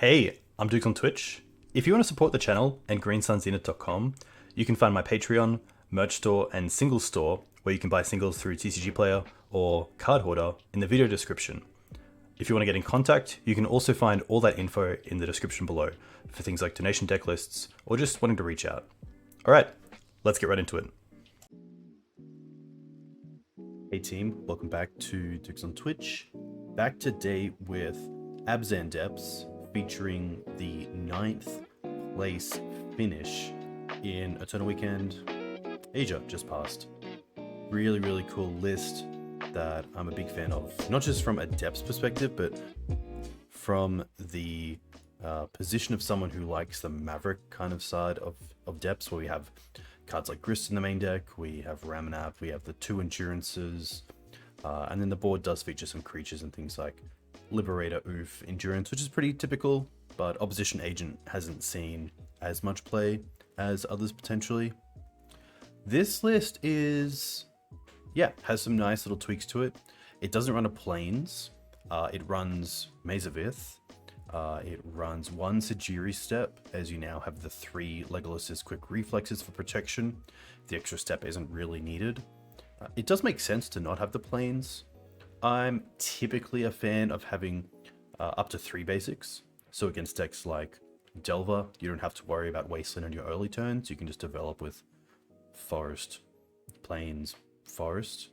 Hey, I'm Dukes on Twitch. If you want to support the channel and greensunzenith.com, you can find my Patreon, merch store, and singles store where you can buy singles through TCG Player or Card Hoarder in the video description. If you want to get in contact, you can also find all that info in the description below for things like donation deck lists or just wanting to reach out. Alright, let's get right into it. Hey team, welcome back to Dukes on Twitch. Back today with Abzan Depths, featuring the 9th place finish in Eternal Weekend Asia just passed. Really cool list that I'm a big fan of, not just from a depths perspective, but from the position of someone who likes the Maverick kind of side of depths, where we have cards like Grist in the main deck, we have Ramunap, we have the 2 Endurances, and then the board does feature some creatures and things like Liberator, Ouphe, Endurance, which is pretty typical, but Opposition Agent hasn't seen as much play as others potentially. This list is, has some nice little tweaks to it. It doesn't run a Plains, it runs Maze of Ith, it runs 1 Sejiri Steppe, as you now have the 3 Legolas's quick reflexes for protection. The extra step isn't really needed. It does make sense to not have the Plains. I'm typically a fan of having up to 3 basics. So against decks like Delver, you don't have to worry about Wasteland in your early turns. You can just develop with Forest, Plains, Forest.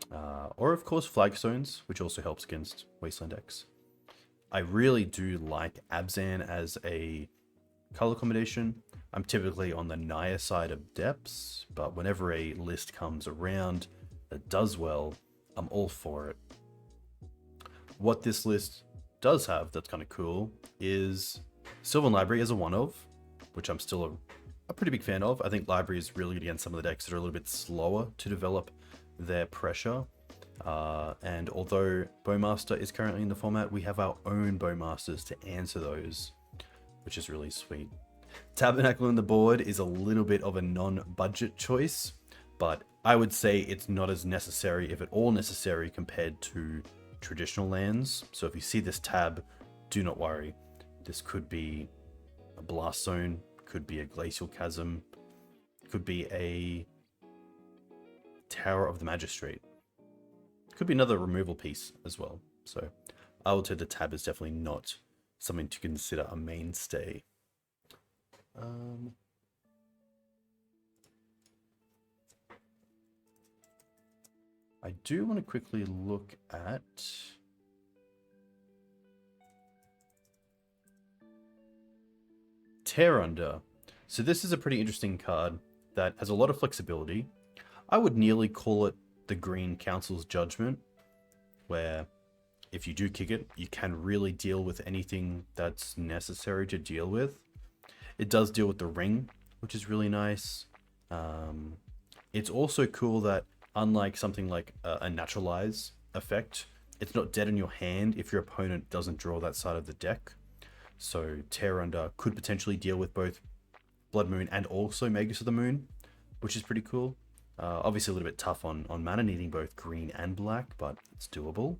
Or of course Flagstones, which also helps against Wasteland decks. I really do like Abzan as a color combination. I'm typically on the Naya side of depths, but whenever a list comes around that does well, I'm all for it. What this list does have that's kind of cool is Sylvan Library as a one-of, which I'm still a pretty big fan of. I think Library is really good against some of the decks that are a little bit slower to develop their pressure. And although Bowmaster is currently in the format, we have our own Bowmasters to answer those, which is really sweet. Tabernacle on the board is a little bit of a non-budget choice, but I would say it's not as necessary, if at all necessary, compared to traditional lands. So if you see this tab, do not worry. This could be a Blast Zone, could be a Glacial Chasm, could be a Tower of the Magistrate. Could be another removal piece as well. So I would say the tab is definitely not something to consider a mainstay. I do want to quickly look at Tear Under. So this is a pretty interesting card that has a lot of flexibility. I would nearly call it the Green Council's Judgment, where if you do kick it, you can really deal with anything that's necessary to deal with. It does deal with the ring, which is really nice. It's also cool that unlike something like a Naturalize effect, it's not dead in your hand if your opponent doesn't draw that side of the deck. So Tear Under could potentially deal with both Blood Moon and also Magus of the Moon, which is pretty cool. Obviously a little bit tough on mana, needing both green and black, but it's doable.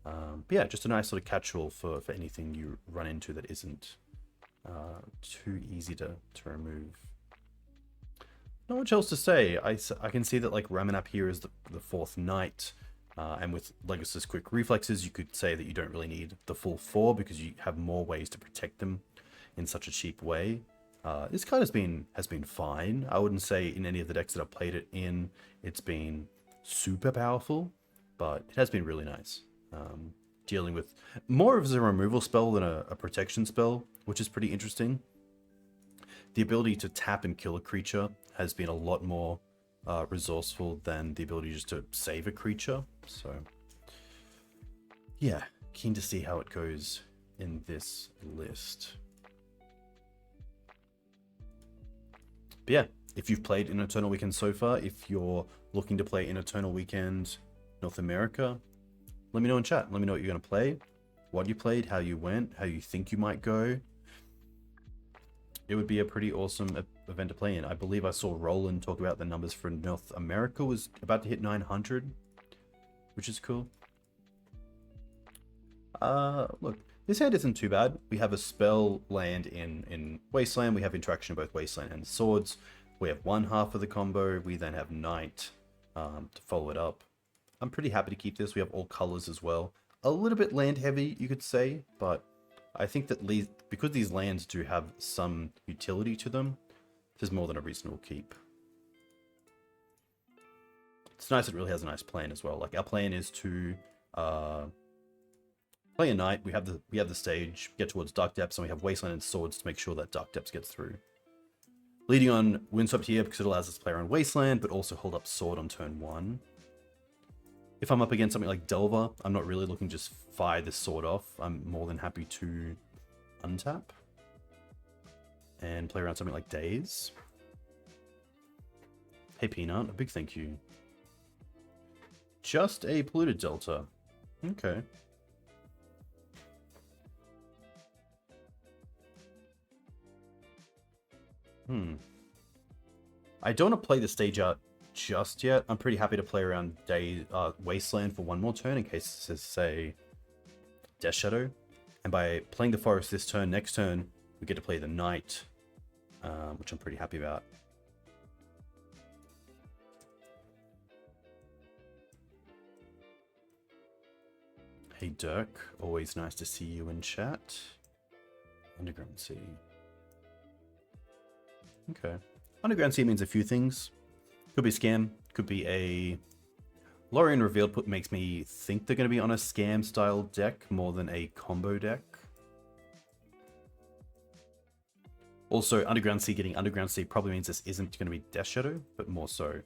But yeah, just a nice sort of catch-all for anything you run into that isn't too easy to remove. Not much else to say. I can see that like Ramunap here is the 4th Knight, and with Legolas's quick reflexes, you could say that you don't really need the full 4 because you have more ways to protect them in such a cheap way. This card has been fine. I wouldn't say in any of the decks that I've played it in, it's been super powerful, but it has been really nice. Dealing with more of as a removal spell than a protection spell, which is pretty interesting. The ability to tap and kill a creature has been a lot more resourceful than the ability just to save a creature. So yeah, keen to see how it goes in this list. But yeah, if you've played in Eternal Weekend so far, if you're looking to play in Eternal Weekend North America, let me know in chat. Let me know what you're going to play, what you played, how you went, how you think you might go. It would be a pretty awesome event to play in. I believe I saw Roland talk about the numbers for North America was about to hit 900, which is cool. Look, This hand isn't too bad. We have a spell land in Wasteland. We have interaction of both Wasteland and Swords. We have one half of the combo. We then have Knight to follow it up. I'm pretty happy to keep this. We have all colors as well. A little bit land heavy, you could say, but I think that because these lands do have some utility to them, this is more than a reasonable keep. It's nice it really has a nice plan as well. Like, our plan is to play a Knight. We have the stage, get towards Dark Depths, and we have Wasteland and Swords to make sure that Dark Depths gets through. Leading on Windswept here because it allows us to play around Wasteland, but also hold up Sword on turn 1. If I'm up against something like Delver, I'm not really looking to just fire this Sword off. I'm more than happy to untap and play around something like Daze. Hey Peanut, a big thank you. Just a Polluted Delta. Okay. I don't want to play the stage out just yet. I'm pretty happy to play around Wasteland for one more turn in case this is, say, Death Shadow. And by playing the Forest this turn, next turn, we get to play the Knight, which I'm pretty happy about. Hey Dirk, always nice to see you in chat. Underground Sea. Okay. Underground Sea means a few things. Could be a scam, could be a... Lorien Revealed makes me think they're going to be on a scam style deck more than a combo deck. Also, Underground Sea getting Underground Sea probably means this isn't going to be Death Shadow, but more so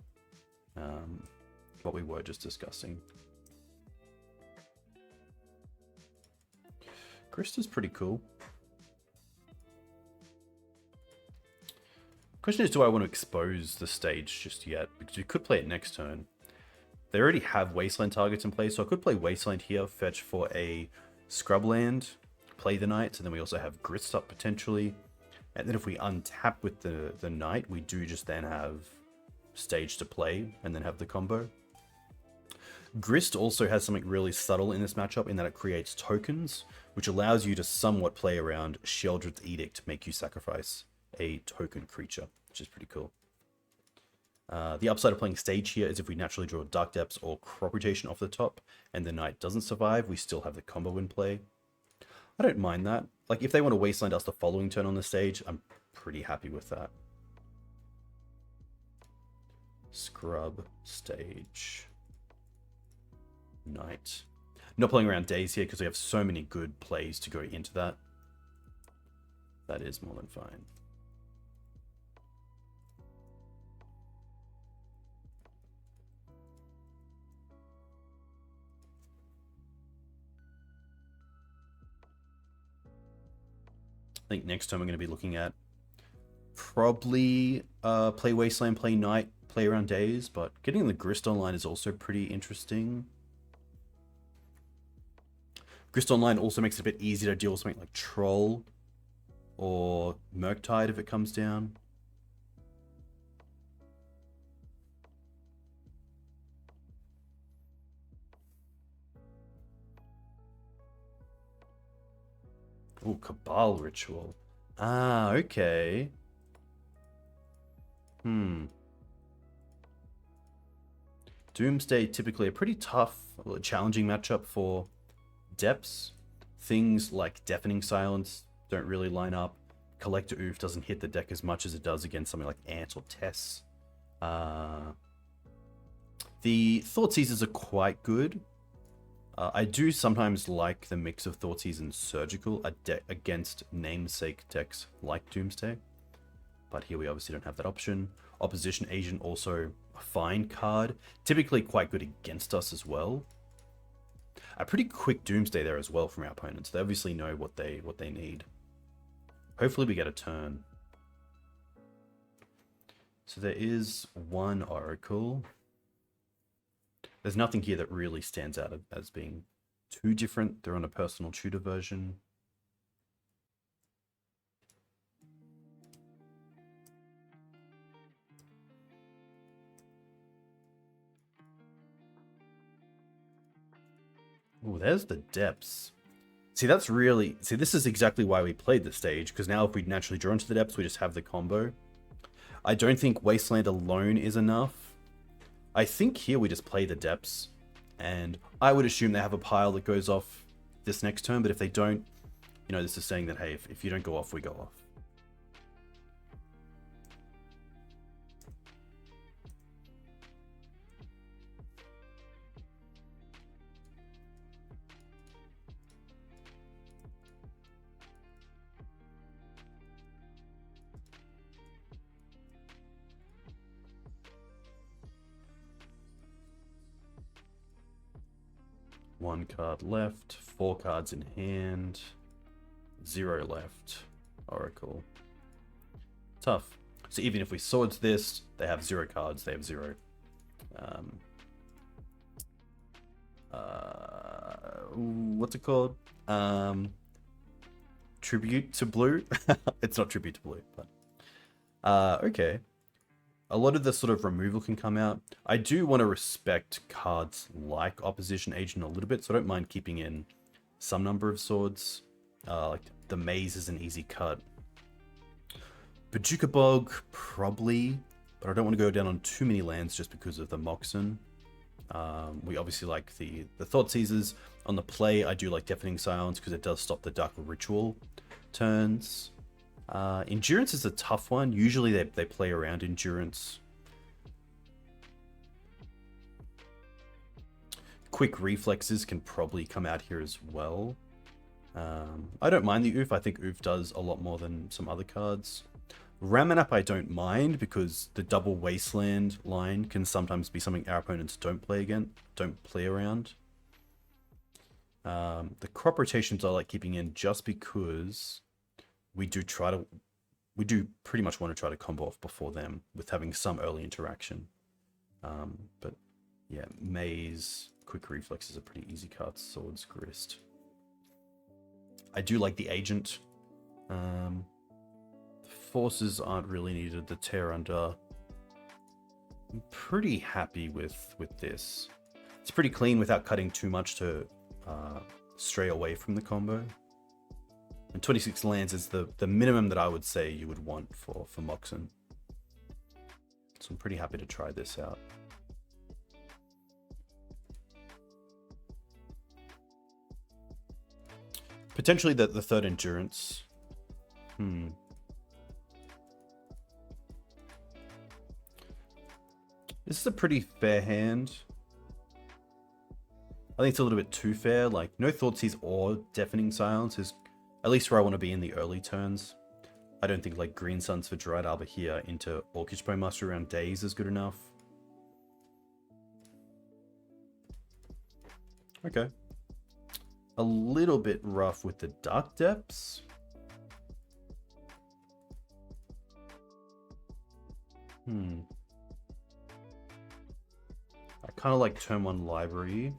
what we were just discussing. Grist is pretty cool. Question is, do I want to expose the stage just yet? Because we could play it next turn. They already have Wasteland targets in place, so I could play Wasteland here, fetch for a Scrubland, play the Knights, and then we also have Grist up potentially. And then if we untap with the Knight, we do just then have stage to play, and then have the combo. Grist also has something really subtle in this matchup in that it creates tokens, which allows you to somewhat play around Sheoldred's Edict to make you sacrifice a token creature, which is pretty cool. The upside of playing stage here is if we naturally draw Dark Depths or Crop Rotation off the top, and the Knight doesn't survive, we still have the combo in play. I don't mind that. Like, if they want to Wasteland us the following turn on the stage, I'm pretty happy with that. Scrub, stage, Knight. Not playing around Daze here because we have so many good plays to go into that. That is more than fine. I think next time we're going to be looking at probably play Wasteland, play Knight, play around Daze, but getting the Grist online is also pretty interesting. Grist online also makes it a bit easier to deal with something like Troll or Murktide if it comes down. Oh, Cabal Ritual. Ah, okay. Doomsday, typically a pretty tough, challenging matchup for Depths. Things like Deafening Silence don't really line up. Collector Ouphe doesn't hit the deck as much as it does against something like Ant or Tess. The Thoughtseizers are quite good. I do sometimes like the mix of Thoughtseize and Surgical against namesake decks like Doomsday. But here we obviously don't have that option. Opposition Agent also a fine card. Typically quite good against us as well. A pretty quick Doomsday there as well from our opponents. They obviously know what they need. Hopefully we get a turn. So there is one Oracle. There's nothing here that really stands out as being too different. They're on a personal tutor version. Oh, there's the Depths. See, that's really... See, this is exactly why we played this stage, because now if we naturally draw into the depths, we just have the combo. I don't think Wasteland alone is enough. I think here we just play the depths, and I would assume they have a pile that goes off this next turn, but if they don't, you know, this is saying that, hey, if you don't go off, we go off. One card left, 4 cards in hand, 0 left. Oracle. Tough. So even if we swords this, they have 0 cards, they have 0. What's it called? Tribute to blue? It's not tribute to blue, but... okay. A lot of the sort of removal can come out. I do want to respect cards like Opposition Agent a little bit, so I don't mind keeping in some number of swords. Like the Maze is an easy cut. Bojuka Bog, probably, but I don't want to go down on too many lands just because of the Moxen. We obviously like the Thought Seizers. On the play, I do like Deafening Silence because it does stop the Dark Ritual turns. Endurance is a tough one. Usually they play around Endurance. Quick Reflexes can probably come out here as well. I don't mind the Ouphe. I think Ouphe does a lot more than some other cards. Ramunap I don't mind because the double Wasteland line can sometimes be something our opponents don't play around. The crop rotations I like keeping in just because we do pretty much want to try to combo off before them with having some early interaction. But yeah, Maze, Quick Reflexes are pretty easy cards. Swords, Grist. I do like the Agent. Forces aren't really needed. The Tear Under. I'm pretty happy with this. It's pretty clean without cutting too much to stray away from the combo. And 26 lands is the minimum that I would say you would want for Moxen. So I'm pretty happy to try this out. Potentially the third Endurance. This is a pretty fair hand. I think it's a little bit too fair. Like, no Thoughtseize or Deafening Silence is at least where I want to be in the early turns. I don't think like Green Suns for Dryad Arbor here into Orcish Bowmasters around Days is good enough. Okay. A little bit rough with the Dark Depths. I kind of like turn 1 Library.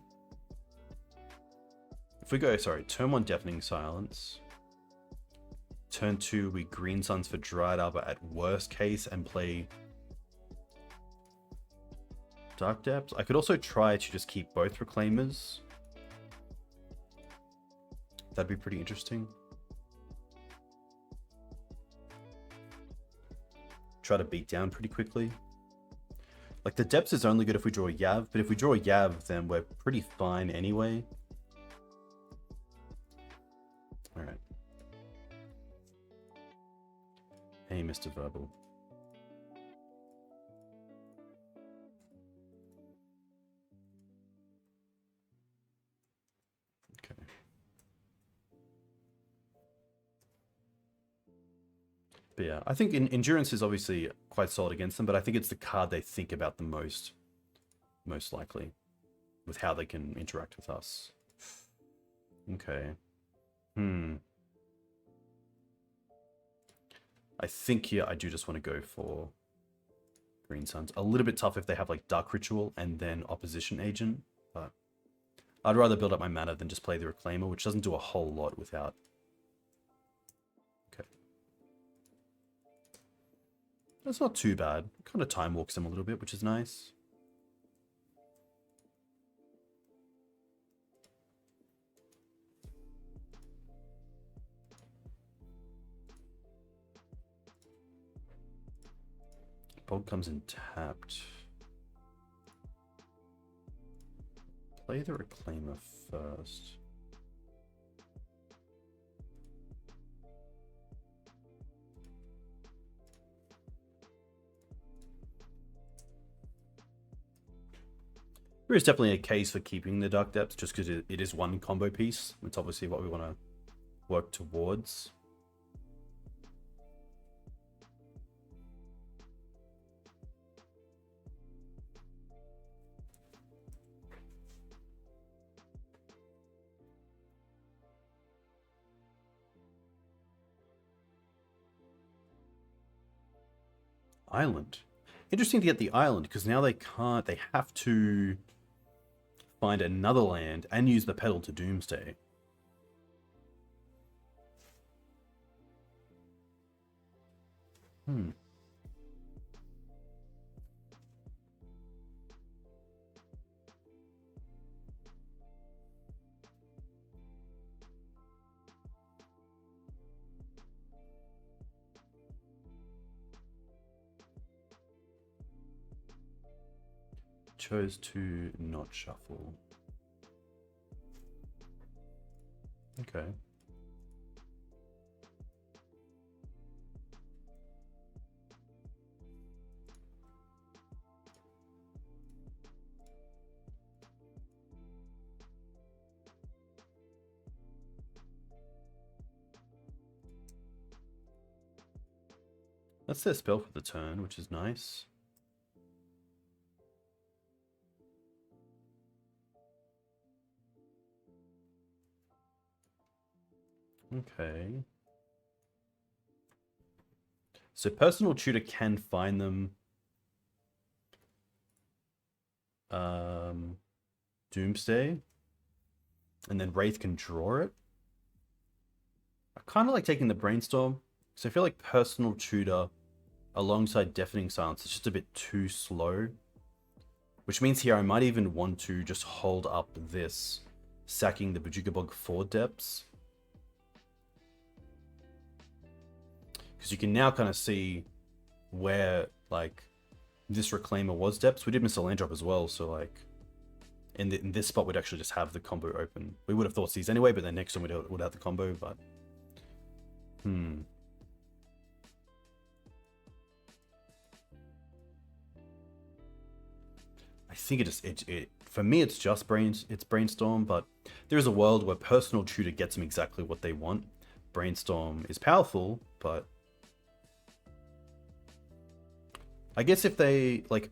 If we go, sorry, turn 1 Deafening Silence. Turn 2, we Green Suns for Dryad Arbor at worst case and play Dark Depths. I could also try to just keep both Reclaimers. That'd be pretty interesting. Try to beat down pretty quickly. Like, the Depths is only good if we draw a Yav, but if we draw a Yav, then we're pretty fine anyway. Alright. Hey, Mr. Verbal. Okay. But yeah, I think Endurance is obviously quite solid against them, but I think it's the card they think about the most likely, with how they can interact with us. Okay. I think here I do just want to go for Green Suns. A little bit tough if they have like Dark Ritual and then Opposition Agent, but I'd rather build up my mana than just play the Reclaimer, which doesn't do a whole lot without. Okay. That's not too bad. Kind of time walks them a little bit, which is nice. Bog comes in tapped. Play the Reclaimer first. There is definitely a case for keeping the Dark Depths, just because it is one combo piece. It's obviously what we want to work towards. Island. Interesting to get the island, because now they can't, they have to find another land and use the pedal to Doomsday. Chose to not shuffle. Okay. That's their spell for the turn, which is nice. Okay. So personal tutor can find them. Doomsday. And then Wraith can draw it. I kind of like taking the Brainstorm, because I feel like personal tutor alongside Deafening Silence is just a bit too slow. Which means here I might even want to just hold up this, sacking the Bojuka Bog for Depths. Because you can now kind of see where, like, this Reclaimer was Depths. We did miss a land drop as well, so, like, in this spot we'd actually just have the combo open. We would have thought these anyway, but then next time we'd have the combo, but... I think it for me it's just Brainstorm, but there is a world where personal tutor gets them exactly what they want. Brainstorm is powerful, but I guess if they, like,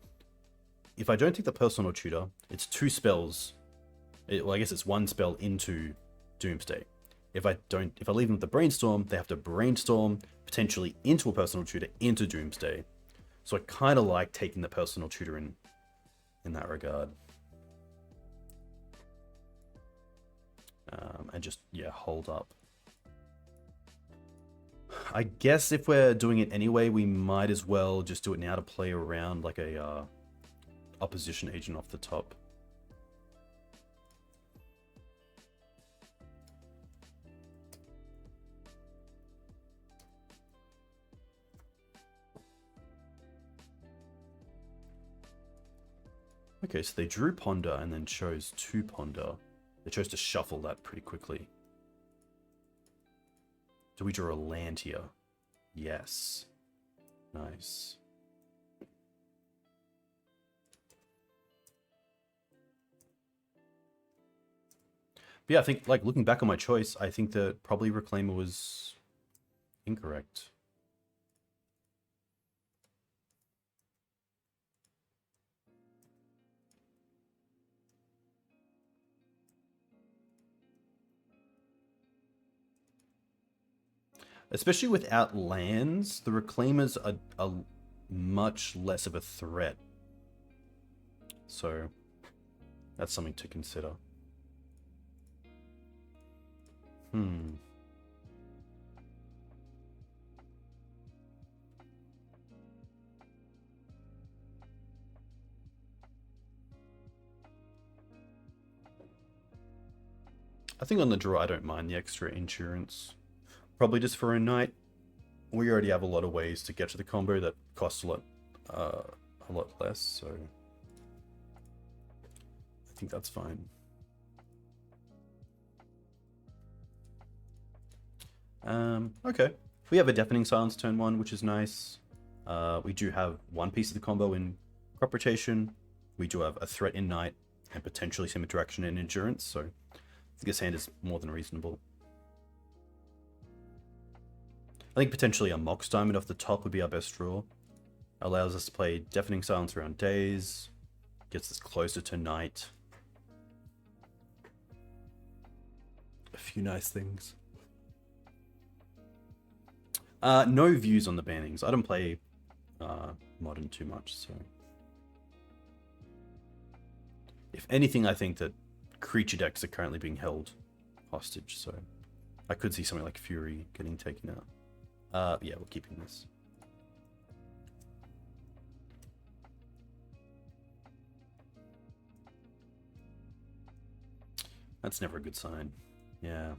if I don't take the personal tutor, it's two spells. Well, I guess it's one spell into Doomsday. If I leave them with the Brainstorm, they have to Brainstorm potentially into a personal tutor into Doomsday. So I kind of like taking the personal tutor in that regard. And just, yeah, hold up. I guess if we're doing it anyway, we might as well just do it now to play around like a opposition agent off the top. Okay, so they drew Ponder and then chose to Ponder. They chose to shuffle that pretty quickly. Do we draw a land here? Yes. Nice. But yeah, I think, like, looking back on my choice, I think that probably Reclaimer was incorrect. Especially without lands, the Reclaimers are much less of a threat. So, that's something to consider. I think on the draw, I don't mind the extra insurance. Probably just for a night. We already have a lot of ways to get to the combo that costs a lot a lot less, so I think that's fine. Okay. We have a Deafening Silence turn 1, which is nice. We do have one piece of the combo in Crop Rotation. We do have a threat in Night and potentially some interaction in Endurance, so I think this hand is more than reasonable. I think potentially a Mox Diamond off the top would be our best draw. Allows us to play Deafening Silence around days, gets us closer to night. A few nice things. No views on the bannings. I don't play Modern too much, so... If anything, I think that creature decks are currently being held hostage, so I could see something like Fury getting taken out. Yeah, we're keeping this. That's never a good sign. Yeah.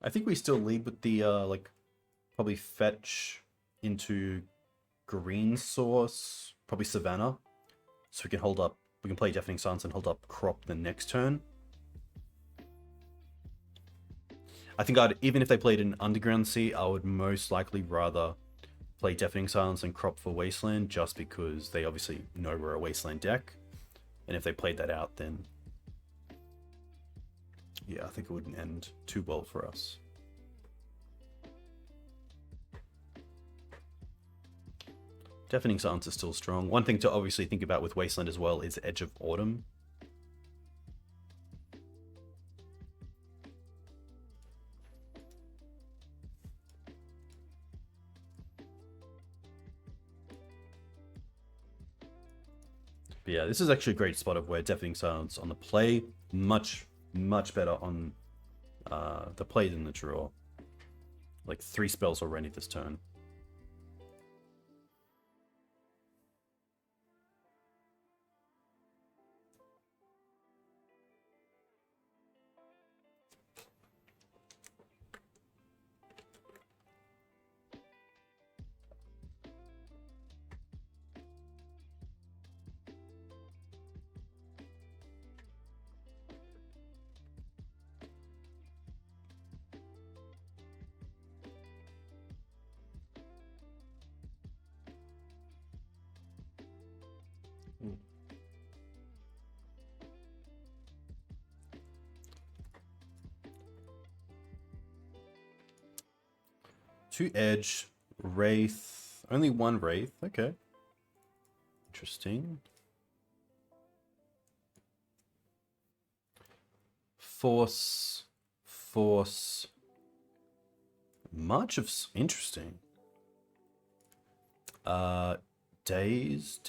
I think we still lead with the, like, probably fetch into green source, probably Savannah. So we can hold up, we can play Deafening Silence and hold up Crop the next turn. I think even if they played an Underground Sea, I would most likely rather play Deafening Silence and Crop for Wasteland, just because they obviously know we're a Wasteland deck. And if they played that out, then yeah, I think it wouldn't end too well for us. Deafening Silence is still strong. One thing to obviously think about with Wasteland as well is Edge of Autumn. But yeah, this is actually a great spot of where Deafening Silence on the play, much better on the play than the draw. Like 3 spells already this turn. Two Edge, Wraith, only one Wraith, okay. Interesting. Force, much of interesting. Days.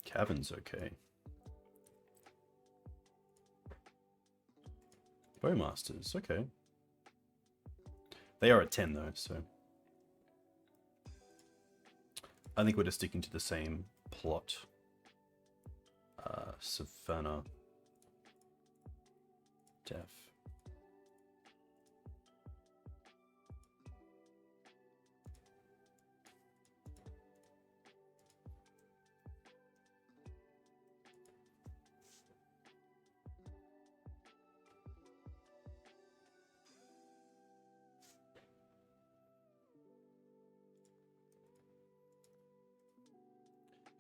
Cavern's okay. Bowmasters, okay. They are at 10 though, so I think we're just sticking to the same plot. Savannah. Def.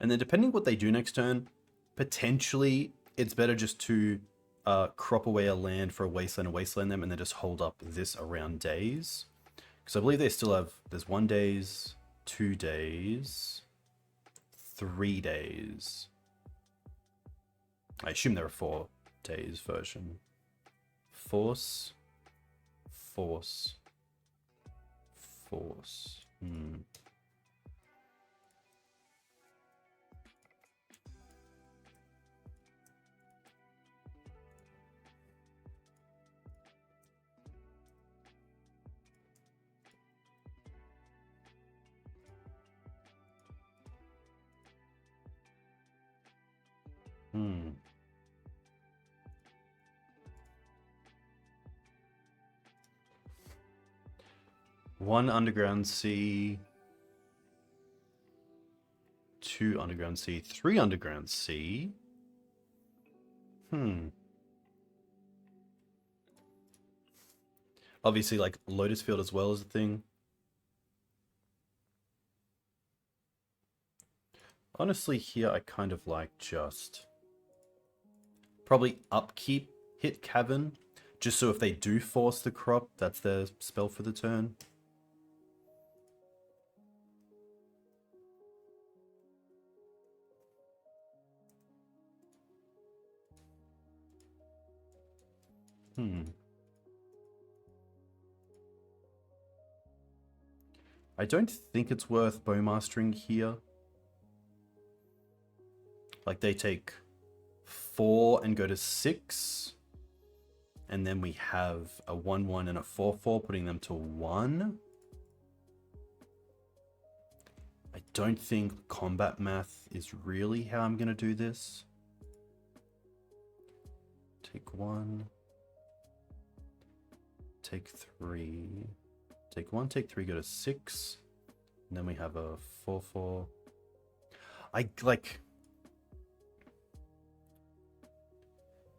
And then depending what they do next turn, potentially it's better just to crop away a land for a wasteland them, and then just hold up this around days. Because I believe they still have, there's 1 days, 2 days, 3 days. I assume there are 4 days version. Force, force? Force. One underground sea, 2 underground sea, 3 underground sea. Obviously, like, Lotus Field as well is a thing. Honestly, here I kind of like just probably upkeep, hit Cavern, just so if they do force the crop, that's their spell for the turn. I don't think it's worth Bowmastering here. Like, they take 4 and go to 6. And then we have a 1/1 and a 4/4, putting them to 1. I don't think combat math is really how I'm going to do this. Take 1. Take 3. Take 1, take 3, go to 6. And then we have a 4/4.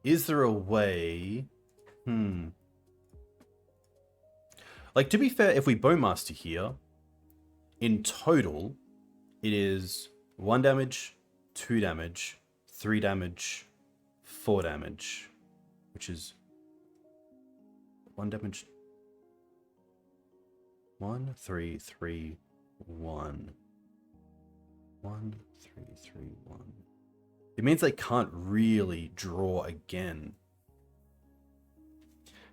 Is there a way? Like, to be fair, if we Bowmaster here, in total, it is 1 damage, 2 damage, 3 damage, 4 damage, which is 1 damage. 1, 3, 3, 1. 1, 3, 3, 1. It means they can't really draw again.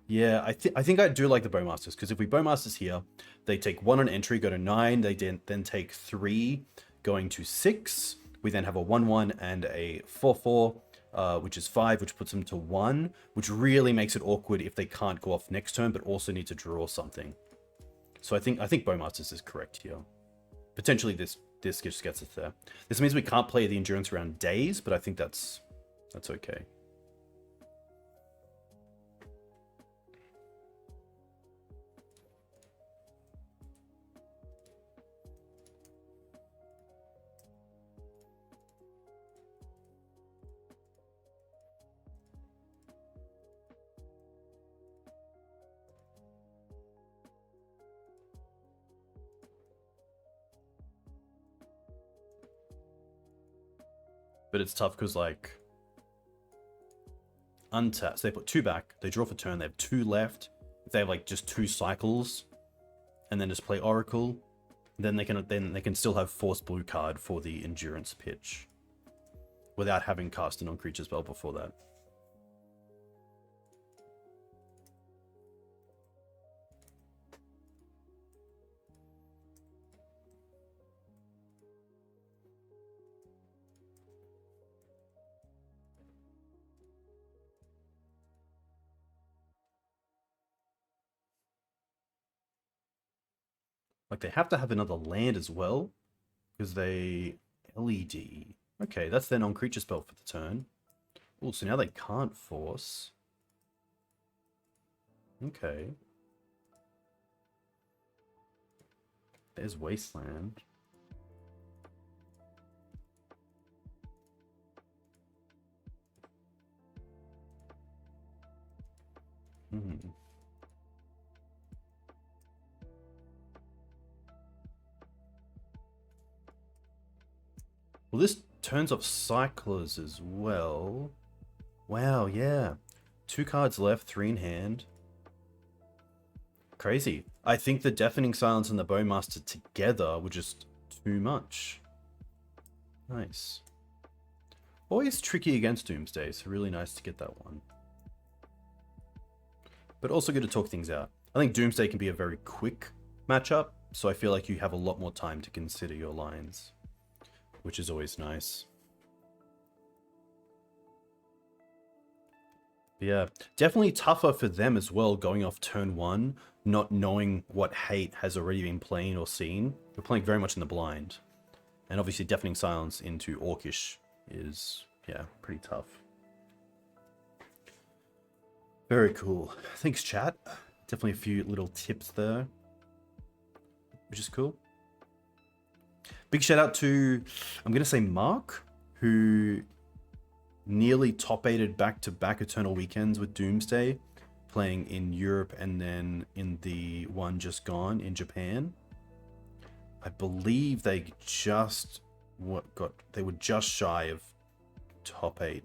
Yeah, I think I do like the Bowmasters, because if we Bowmasters here, they take 1 on entry, go to 9, they then take 3, going to 6. We then have a 1/1 and a 4/4, which is 5, which puts them to 1, which really makes it awkward if they can't go off next turn, but also need to draw something. So I think Bowmasters is correct here. Potentially this just gets us there. This means we can't play the endurance around days, but I think that's okay. But it's tough because, like, untap. So they put 2 back. They draw for turn. They have 2 left. If they have, like, just 2 cycles, and then just play Oracle, then they can still have Force Blue card for the Endurance pitch, without having cast a non-creature spell before that. Like, they have to have another land as well, because they LED. Okay, that's their non-creature spell for the turn. Oh, so now they can't force. Okay. There's Wasteland. Well, this turns off Cyclers as well. Wow, yeah. 2 cards left, 3 in hand. Crazy. I think the Deafening Silence and the Bowmaster together were just too much. Nice. Always tricky against Doomsday, so really nice to get that one. But also good to talk things out. I think Doomsday can be a very quick matchup, so I feel like you have a lot more time to consider your lines, which is always nice. Yeah, definitely tougher for them as well, going off turn 1, not knowing what hate has already been playing or seen. You're playing very much in the blind. And obviously Deafening Silence into Orcish is, yeah, pretty tough. Very cool. Thanks, chat. Definitely a few little tips there, which is cool. Big shout out to, I'm going to say Mark, who nearly top-8'd back-to-back Eternal Weekends with Doomsday, playing in Europe and then in the one just gone in Japan. I believe they just they were just shy of top 8.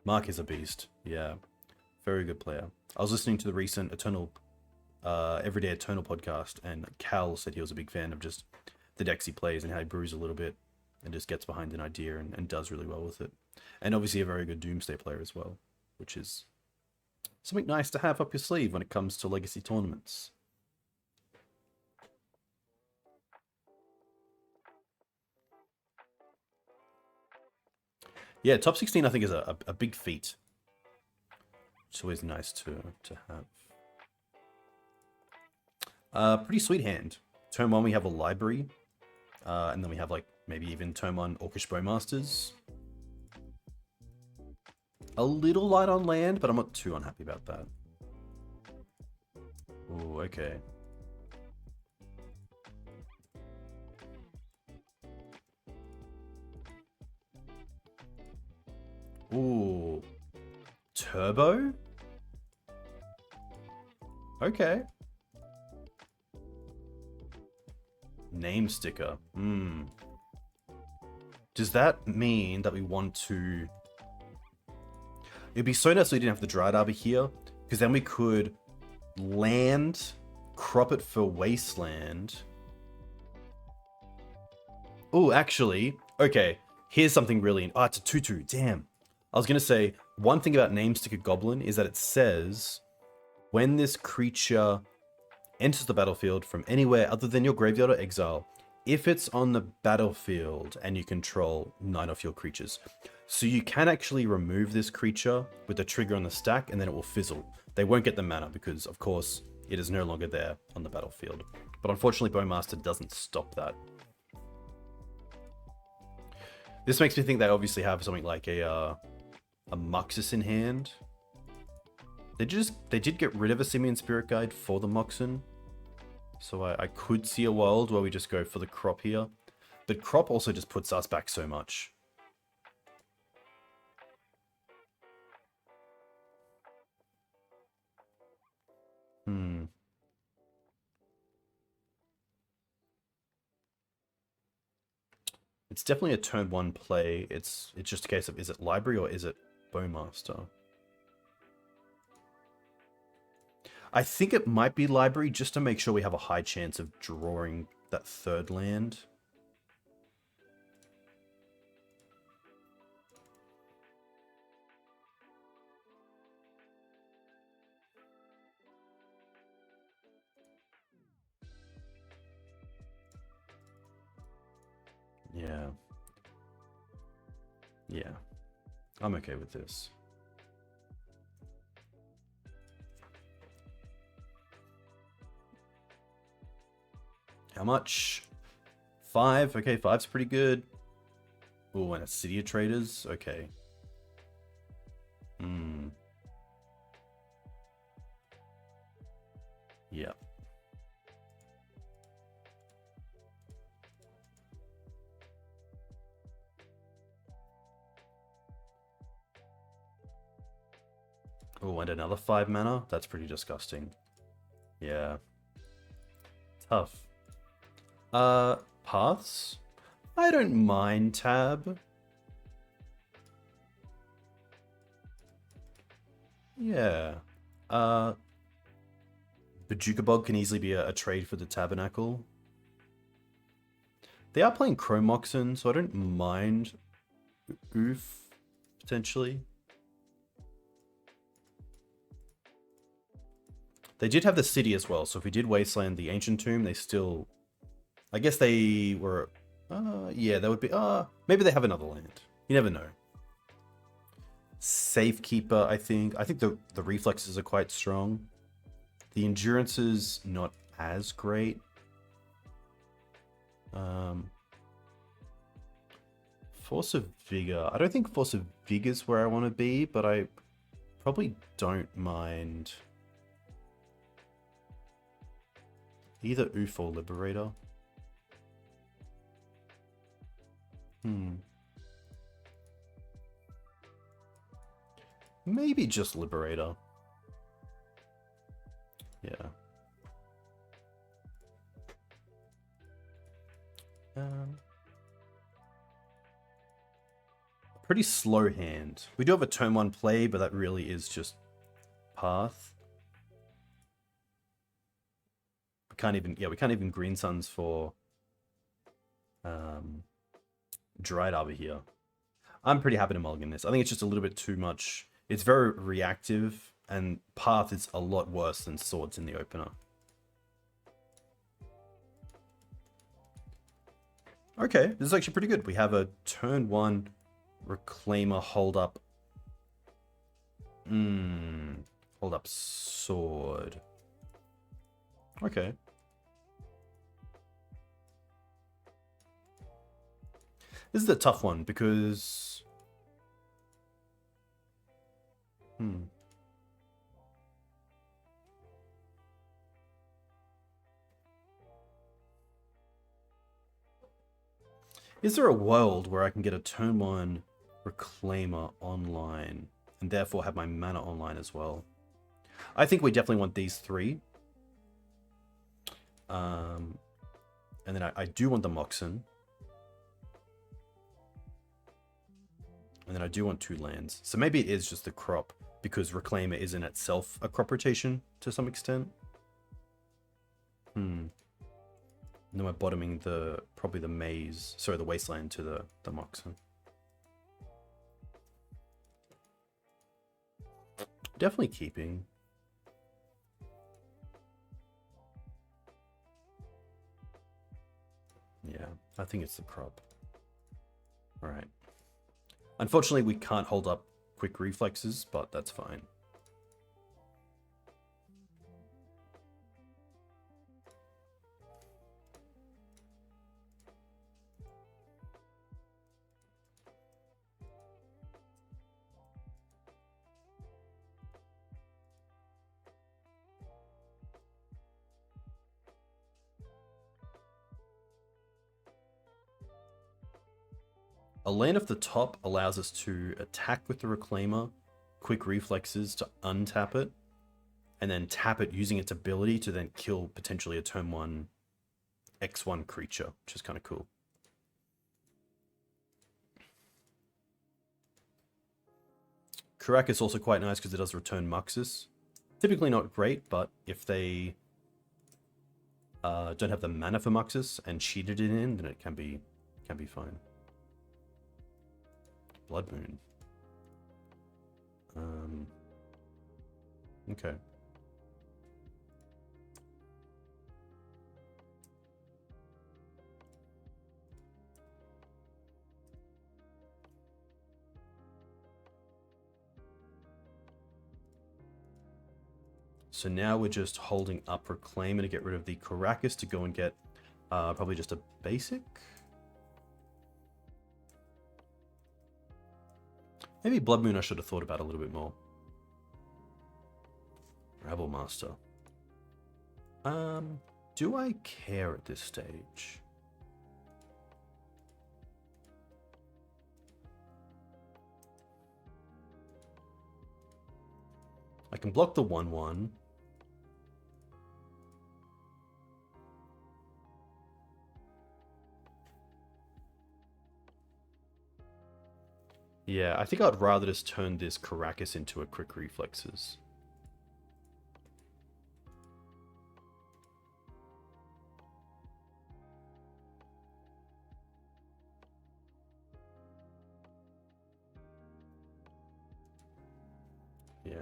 Mark is a beast. Yeah, very good player. I was listening to the recent Everyday Eternal podcast, and Cal said he was a big fan of just the decks he plays and how he brews a little bit and just gets behind an idea and does really well with it. And obviously a very good Doomsday player as well, which is something nice to have up your sleeve when it comes to Legacy tournaments. Yeah, top 16 I think is a big feat. It's always nice to have. Pretty sweet hand. Turn 1 we have a library. And then we have like maybe even turn 1 Orcish Bowmasters. A little light on land, but I'm not too unhappy about that. Ooh, okay. Ooh. Turbo? Okay. Name sticker. Does that mean that we want to... It'd be so nice if we didn't have the Dryad Arbor here, because then we could land, crop it for Wasteland. Oh, actually, okay. Here's something really... Oh, it's a 2/2. Damn. I was going to say, one thing about Name Sticker Goblin is that it says, when this creature enters the battlefield from anywhere other than your graveyard or exile, if it's on the battlefield and you control 9 of your creatures. So you can actually remove this creature with the trigger on the stack and then it will fizzle. They won't get the mana because, of course, it is no longer there on the battlefield. But unfortunately, Bowmaster doesn't stop that. This makes me think they obviously have something like a Muxus in hand. They did get rid of a Simian Spirit Guide for the Moxen. So I could see a world where we just go for the crop here. But crop also just puts us back so much. It's definitely a turn 1 play. It's just a case of, is it library or is it Bowmaster? I think it might be library just to make sure we have a high chance of drawing that third land. Yeah. Yeah. I'm okay with this. How much? 5? Okay, 5's pretty good. Oh, and a City of Traders? Okay. Yeah. Oh, and another 5 mana? That's pretty disgusting. Yeah. Tough. Paths? I don't mind Tab. Yeah. Bojuka Bog can easily be a trade for the Tabernacle. They are playing Chrome Moxen, so I don't mind Ouphe, potentially. They did have the city as well, so if we did Wasteland the Ancient Tomb, they still... I guess they were... yeah, that would be... maybe they have another land. You never know. Safekeeper, I think. I think the reflexes are quite strong. The endurance is not as great. Force of Vigor. I don't think Force of Vigor is where I want to be, but I probably don't mind either Ouphe or Liberator. Maybe just Liberator. Yeah. Pretty slow hand. We do have a turn 1 play, but that really is just path. We can't even Green Suns for Dryad Arbor here. I'm pretty happy to mulligan this. I think it's just a little bit too much. It's very reactive, and path is a lot worse than swords in the opener. Okay, this is actually pretty good. We have a turn 1 Reclaimer hold up. Hold up sword. Okay. This is a tough one because... Is there a world where I can get a turn 1 Reclaimer online and therefore have my mana online as well? I think we definitely want these 3. And then I do want the Moxen. And then I do want 2 lands. So maybe it is just the crop, because Reclaimer is in itself a crop rotation to some extent. And then we're bottoming probably the Maze, sorry, the Wasteland to the Moxen. Definitely keeping. Yeah, I think it's the crop. Alright. Unfortunately, we can't hold up quick reflexes, but that's fine. A land off the top allows us to attack with the Reclaimer, quick reflexes to untap it, and then tap it using its ability to then kill potentially a turn 1 X1 creature, which is kind of cool. Karakas is also quite nice because it does return Muxus. Typically not great, but if they don't have the mana for Muxus and cheated it in, then it can be fine. Blood Moon. Okay. So now we're just holding up Reclaimer to get rid of the Karakas to go and get probably just a basic. Maybe Blood Moon I should have thought about a little bit more. Rebel Master. Do I care at this stage? I can block the 1/1. Yeah, I think I'd rather just turn this Karakas into a quick reflexes. Yeah.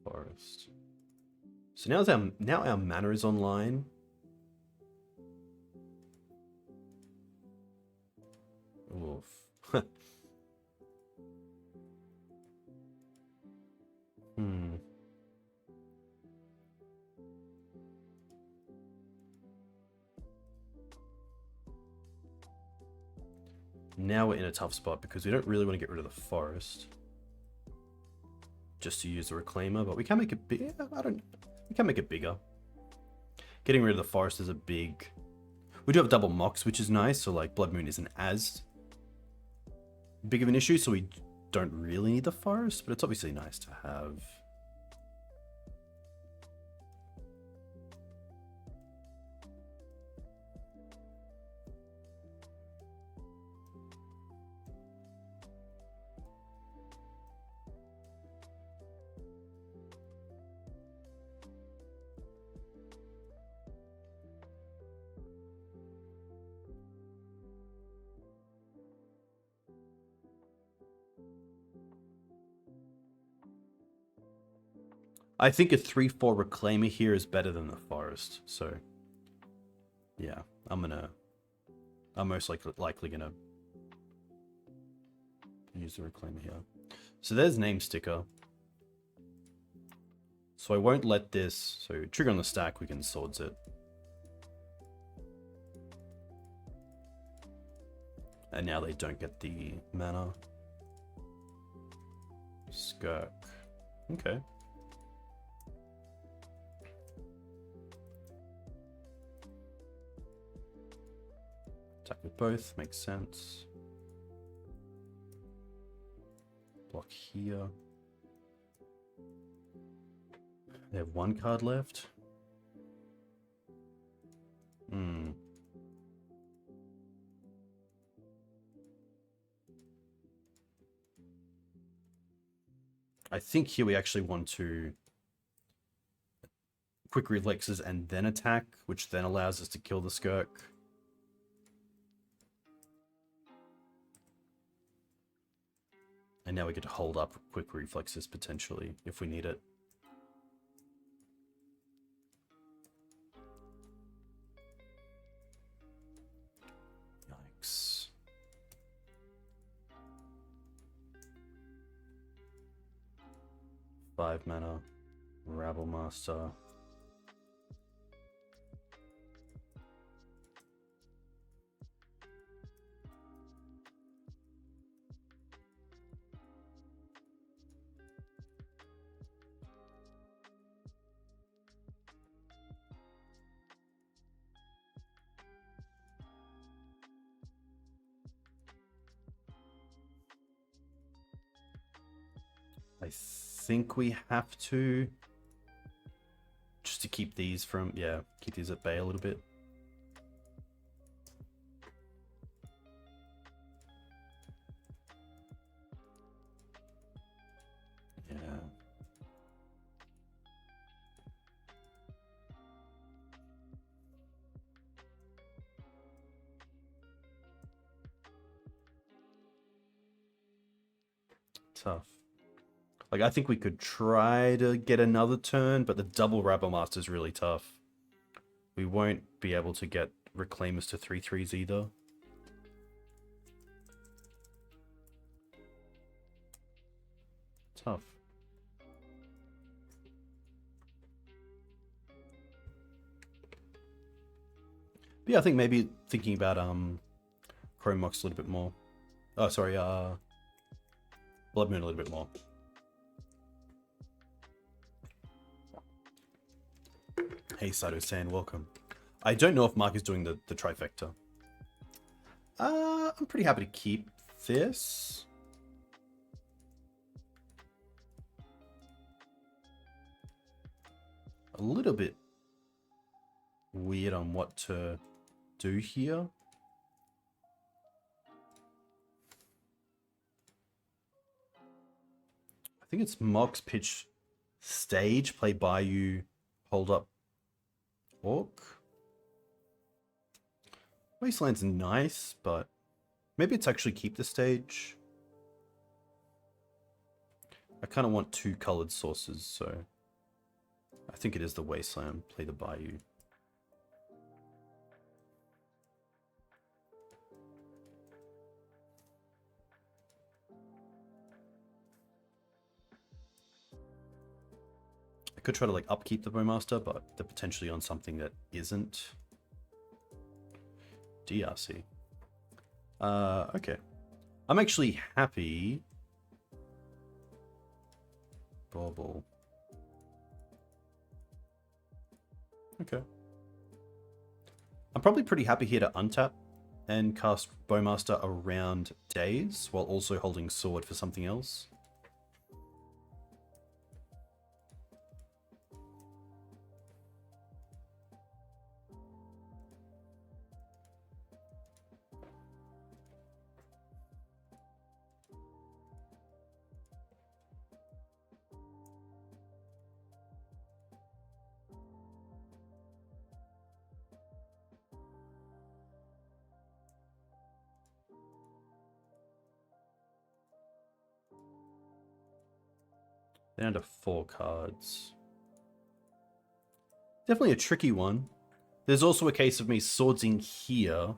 Forest. So now our mana is online. Oof. Now we're in a tough spot because we don't really want to get rid of the forest. Just to use the Reclaimer, but we can make it bigger. We can make it bigger. Getting rid of the forest is a big... We do have double Mox, which is nice, so like Blood Moon isn't as big of an issue, so we don't really need the forest, but it's obviously nice to have. I think a 3/4 Reclaimer here is better than the forest, so yeah, I'm most likely gonna use the Reclaimer here. So there's name sticker. So I won't let this, so trigger on the stack, we can swords it. And now they don't get the mana. Skirk. Okay. Attack with both, makes sense. Block here. They have one card left. I think here we actually want to quick reflexes and then attack, which then allows us to kill the Skirk. And now we get to hold up quick reflexes potentially if we need it. Yikes. Five mana, Rabble Master. I think we have to, just to keep these from, yeah, keep these at bay a little bit. Yeah. Tough. Like, I think we could try to get another turn, but the double Rabble Master is really tough. We won't be able to get Reclaimers to 3/3s either. Tough. But yeah, I think maybe thinking about Chrome Mox a little bit more. Oh, sorry, Blood Moon a little bit more. Hey, Sato-san, welcome. I don't know if Mark is doing the trifecta. I'm pretty happy to keep this. A little bit weird on what to do here. I think it's Mox, pitch, stage, play Bayou, hold up Orc. Wasteland's nice, but maybe it's actually keep the stage. I kind of want two colored sources, so I think it is the Wasteland. Play the Bayou. I could try to like upkeep the Bowmaster, but they're potentially on something that isn't DRC. Okay. I'm actually happy. Bauble. Okay. I'm probably pretty happy here to untap and cast Bowmaster around days while also holding Sword for something else. Down to 4 cards. Definitely a tricky one. There's also a case of me swordsing here,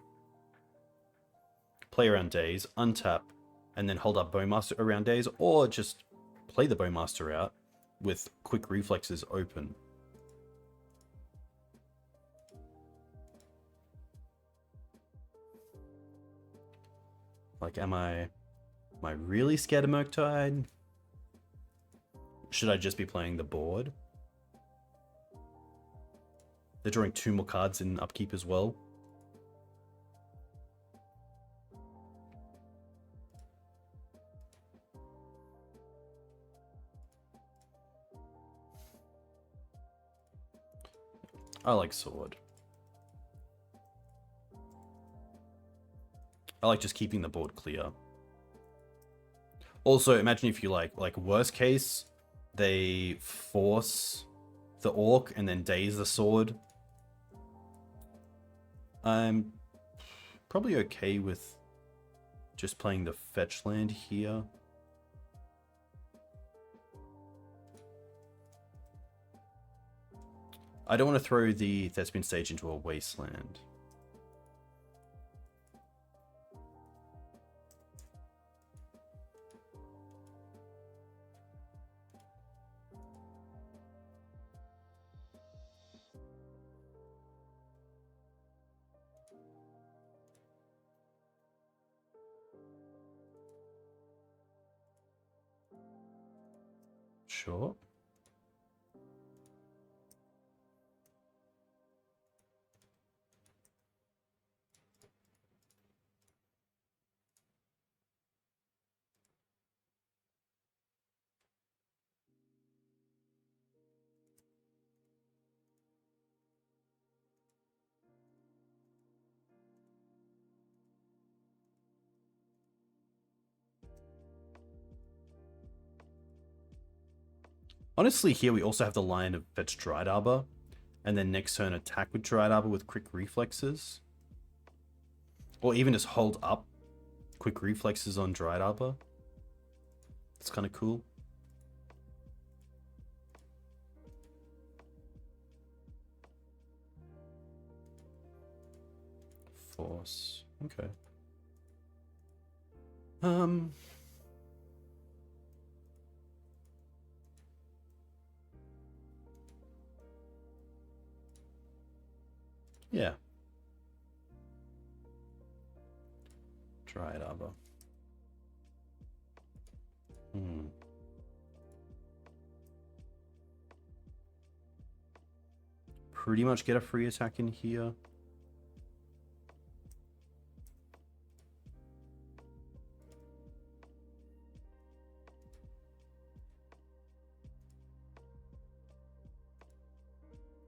play around days, untap, and then hold up Bowmaster around days, or just play the Bowmaster out with quick reflexes open. Like, am I really scared of Murktide? Should I just be playing the board? They're drawing 2 more cards in upkeep as well. I like Sword. I like just keeping the board clear. Also, imagine if you like worst case, they force the Orc and then daze the Sword. I'm probably okay with just playing the fetch land here. I don't want to throw the Thespian stage into a wasteland. Sure. Honestly, here we also have the line of fetch Dryad Arbor, and then next turn attack with Dryad Arbor with quick reflexes. Or even just hold up quick reflexes on Dryad Arbor. It's kind of cool. Force. Okay. Yeah. Dryad Arbor. Pretty much get a free attack in here.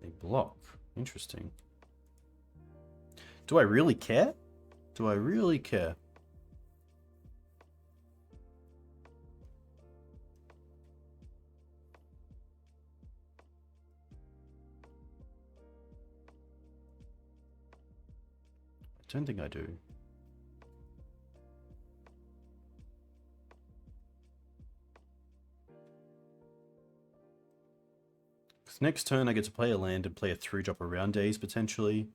They block. Interesting. Do I really care? Do I really care? I don't think I do. Because Next turn I get to play a land and play a 3-drop around days, potentially.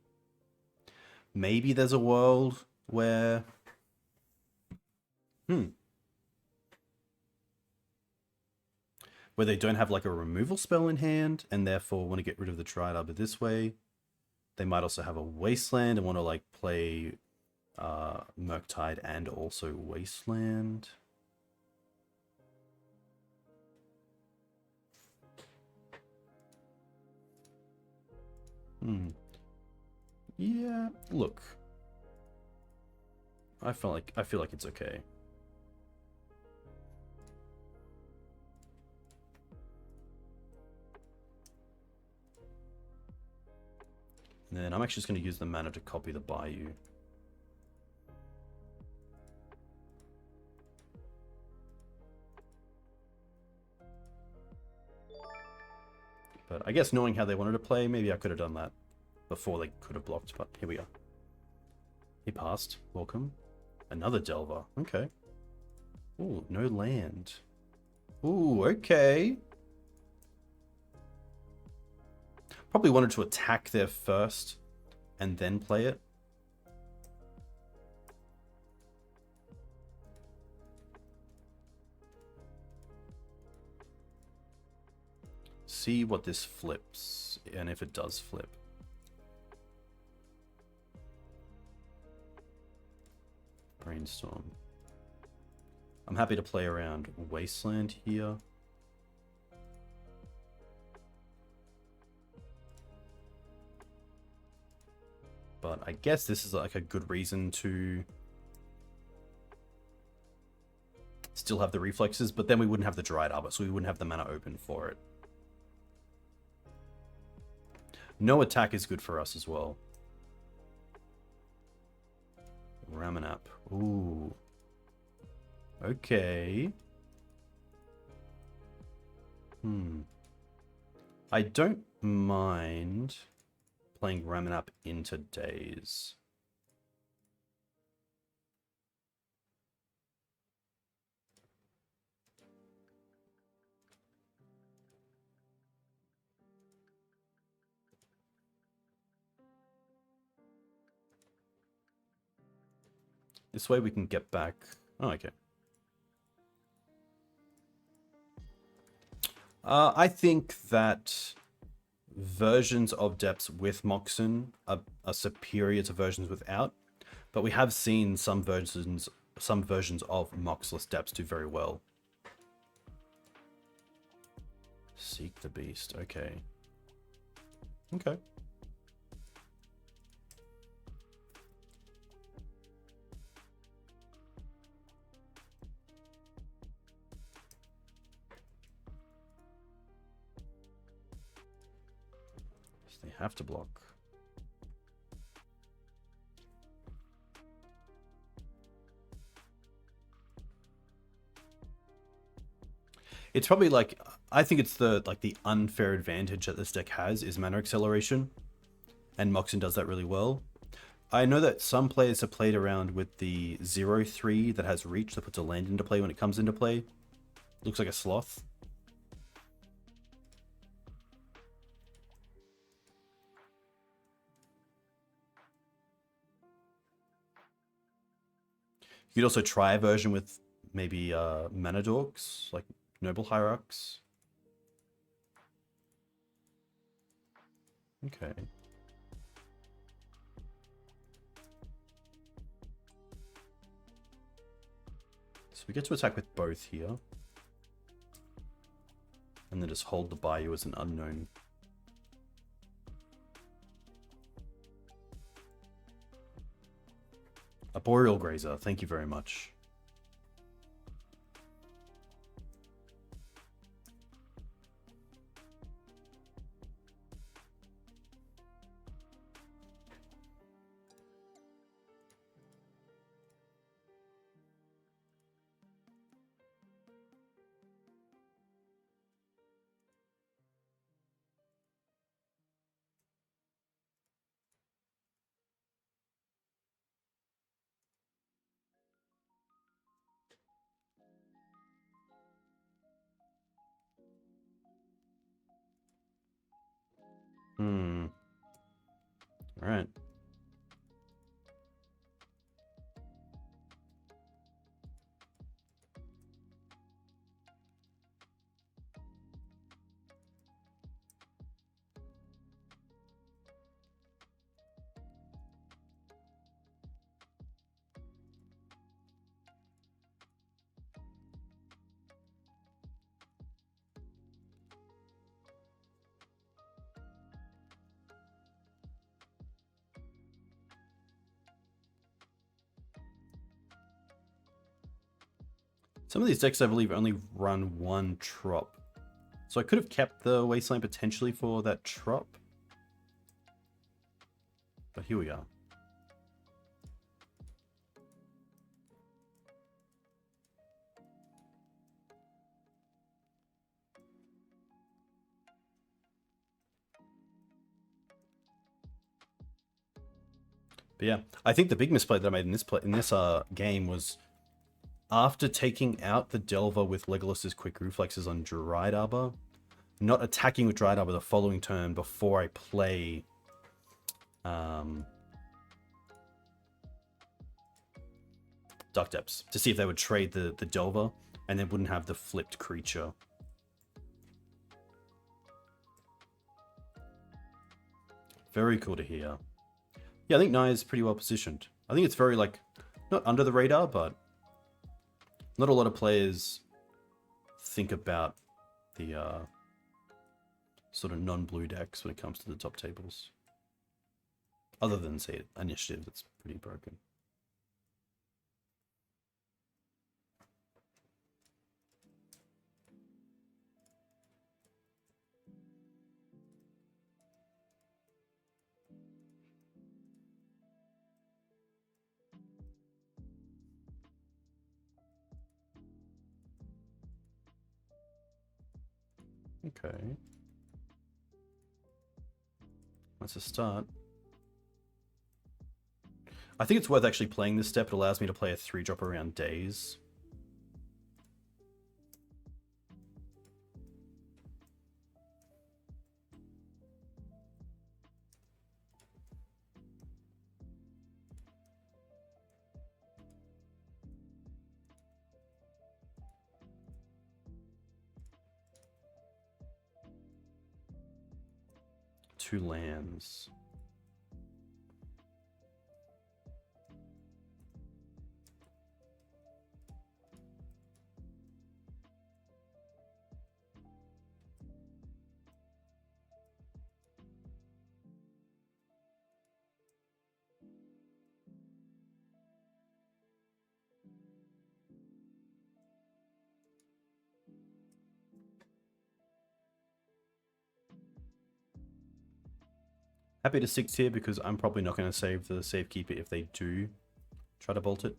Maybe there's a world where... where they don't have like a removal spell in hand, and therefore want to get rid of the Dryad Arbor this way. They might also have a Wasteland and want to like play Murktide and also Wasteland. Yeah, look. I feel like it's okay. And then I'm actually just going to use the mana to copy the Bayou. But I guess knowing how they wanted to play, maybe I could have done that before they could have blocked, but here we are. He passed. Welcome. Another Delver. Okay. Ooh, no land. Ooh, okay. Probably wanted to attack there first and then play it. See what this flips, and if it does flip. Brainstorm. I'm happy to play around Wasteland here. But I guess this is like a good reason to still have the Reflexes, but then we wouldn't have the Dryad Arbor, so we wouldn't have the mana open for it. No attack is good for us as well. Ramunap. Ooh. Okay. I don't mind playing Ramunap into Daze. This way we can get back... Oh, okay. I think that versions of Depths with Moxen are superior to versions without, but we have seen some versions of Moxless Depths do very well. Seek the Beast. Okay. Okay. They have to block. It's probably like, I think it's the unfair advantage that this deck has is mana acceleration, and Moxen does that really well. I know that some players have played around with the 0/3 that has reach that puts a land into play when it comes into play. Looks like a sloth. You could also try a version with maybe mana dorks, like Noble Hierarchs. Okay. So we get to attack with both here. And then just hold the Bayou as an unknown. A Boreal Grazer, thank you very much. Hmm. All right. Some of these decks, I believe, only run one trop. So I could have kept the Wasteland potentially for that trop. But here we are. But yeah, I think the big misplay that I made in this game was after taking out the Delver with Legolas's quick reflexes on Dryad Arbor, not attacking with Dryad Arbor the following turn before I play Dark Depths to see if they would trade the Delver and then wouldn't have the flipped creature. Very cool to hear. Yeah, I think Naya is pretty well positioned. I think it's very, like, not under the radar, but not a lot of players think about the sort of non-blue decks when it comes to the top tables. Other than, say, Initiative, that's pretty broken. Okay. That's a start. I think it's worth actually playing this step. It allows me to play a 3-drop around days. Two lands. Happy to 6 here because I'm probably not going to save the Safekeeper if they do try to bolt it.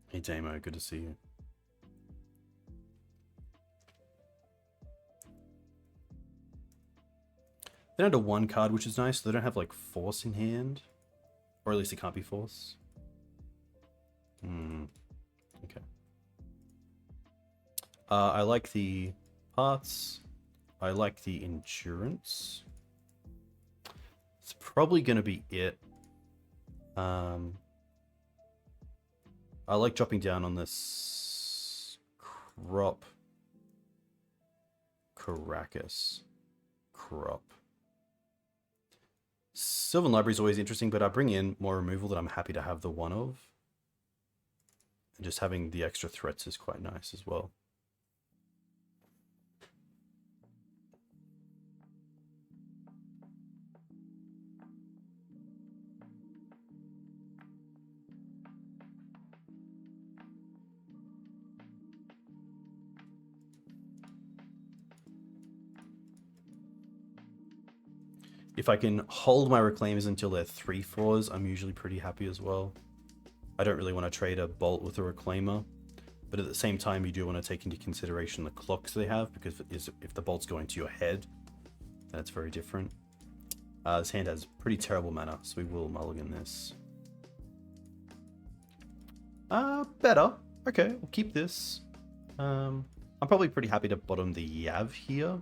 Hey Damo, good to see you. They don't have a 1 card, which is nice. So they don't have, like, Force in hand. Or at least it can't be Force. Okay. I like the parts. I like the endurance. It's probably going to be it. I like dropping down on this crop. Karakas. Crop. Sylvan Library is always interesting, but I bring in more removal that I'm happy to have the one of. And just having the extra threats is quite nice as well. If I can hold my Reclaimers until they're 3/4s, I'm usually pretty happy as well. I don't really want to trade a Bolt with a Reclaimer. but at the same time, you do want to take into consideration the clocks they have, because if the bolt's going to your head, that's very different. This hand has pretty terrible mana, so we will mulligan this. Better. Okay, we'll keep this. I'm probably pretty happy to bottom the Yav here.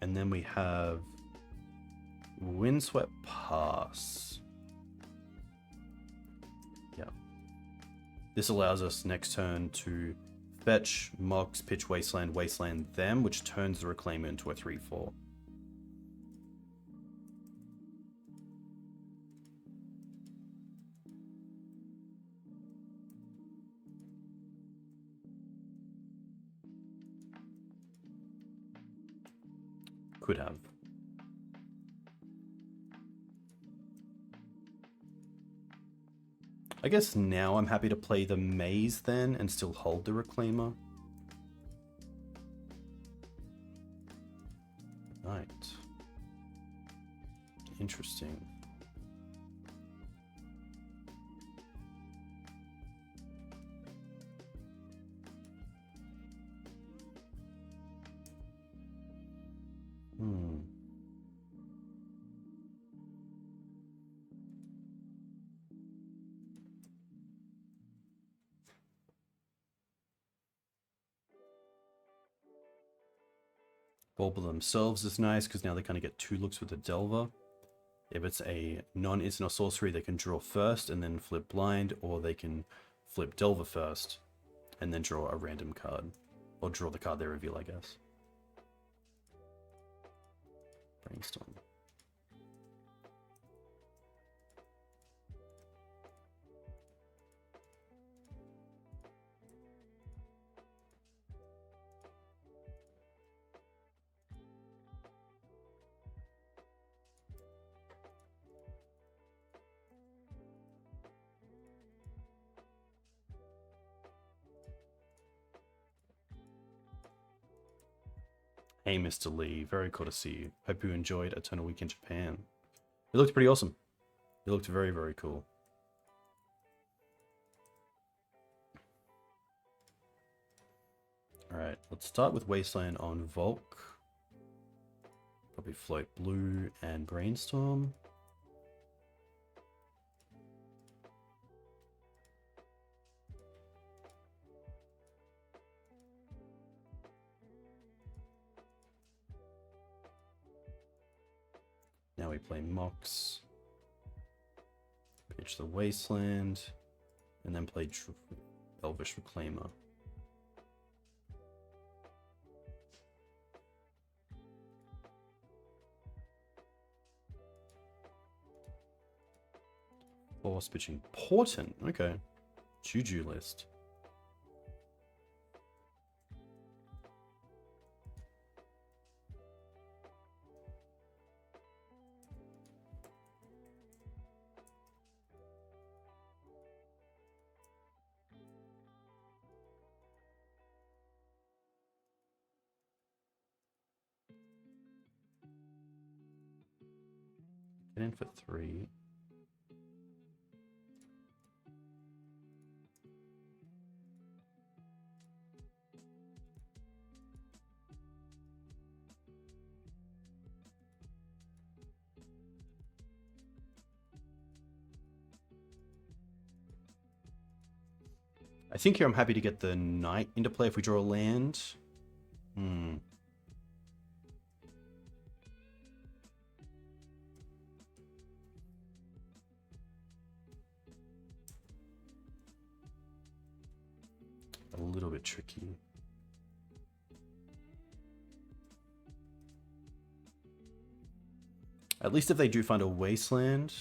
And then we have Windswept Pass. Yeah. This allows us next turn to fetch, Mox, pitch Wasteland, Wasteland them, which turns the Reclaimer into a 3/4. Could have. I guess now I'm happy to play the Maze then and still hold the Reclaimer. Right. Interesting. Bulba themselves is nice because now they kind of get 2 looks with the Delver. If it's a non-instant or sorcery, they can draw first and then flip blind, or they can flip Delver first and then draw a random card. Or draw the card they reveal, I guess. Brainstorm. Hey, Mr. Lee, very cool to see you. Hope you enjoyed Eternal Week in Japan. It looked pretty awesome. It looked very, very cool. Alright, let's start with Wasteland on Volk. Probably float blue and Brainstorm. Now we play Mox, pitch the Wasteland, and then play Elvish Reclaimer. Force pitching Portent, okay. Juju list. Get in for 3. I think here I'm happy to get the Knight into play if we draw a land. A little bit tricky. At least if they do find a Wasteland,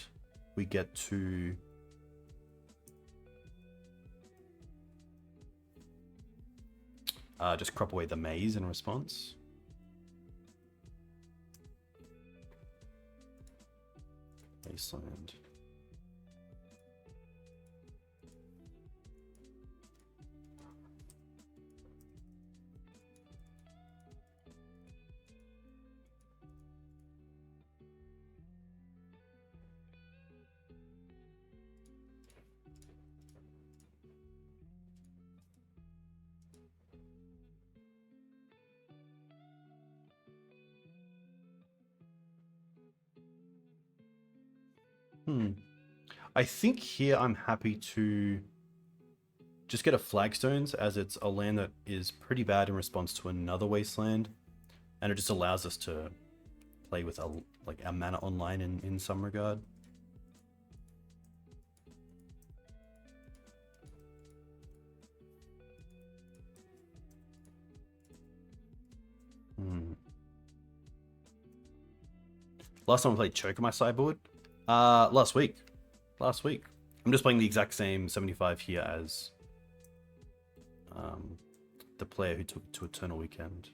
we get to just crop away the Maze in response. Wasteland. I think here I'm happy to just get a Flagstones, as it's a land that is pretty bad in response to another Wasteland, and it just allows us to play with our mana online in some regard. Last time I played Choke on my sideboard? Last week. I'm just playing the exact same 75 here as the player who took it to Eternal Weekend.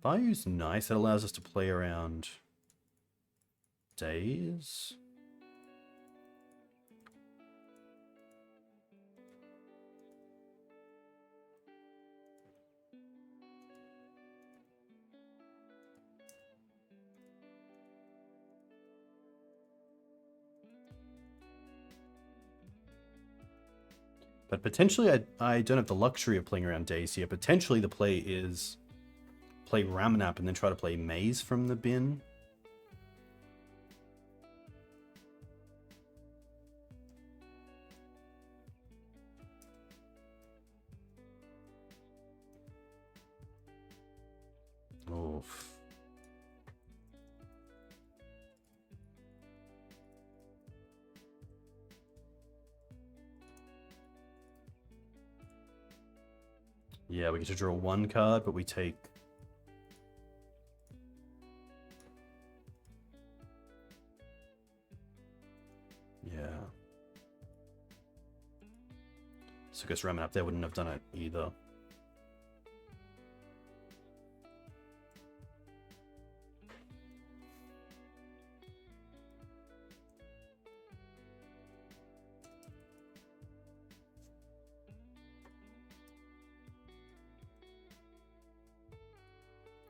Bayou's nice. It allows us to play around days. But potentially I don't have the luxury of playing around days here. Potentially the play is play Ramunap and then try to play Maze from the bin. Oof. Yeah, we get to draw one card, but we take... Yeah. So I guess Ramunap there wouldn't have done it either.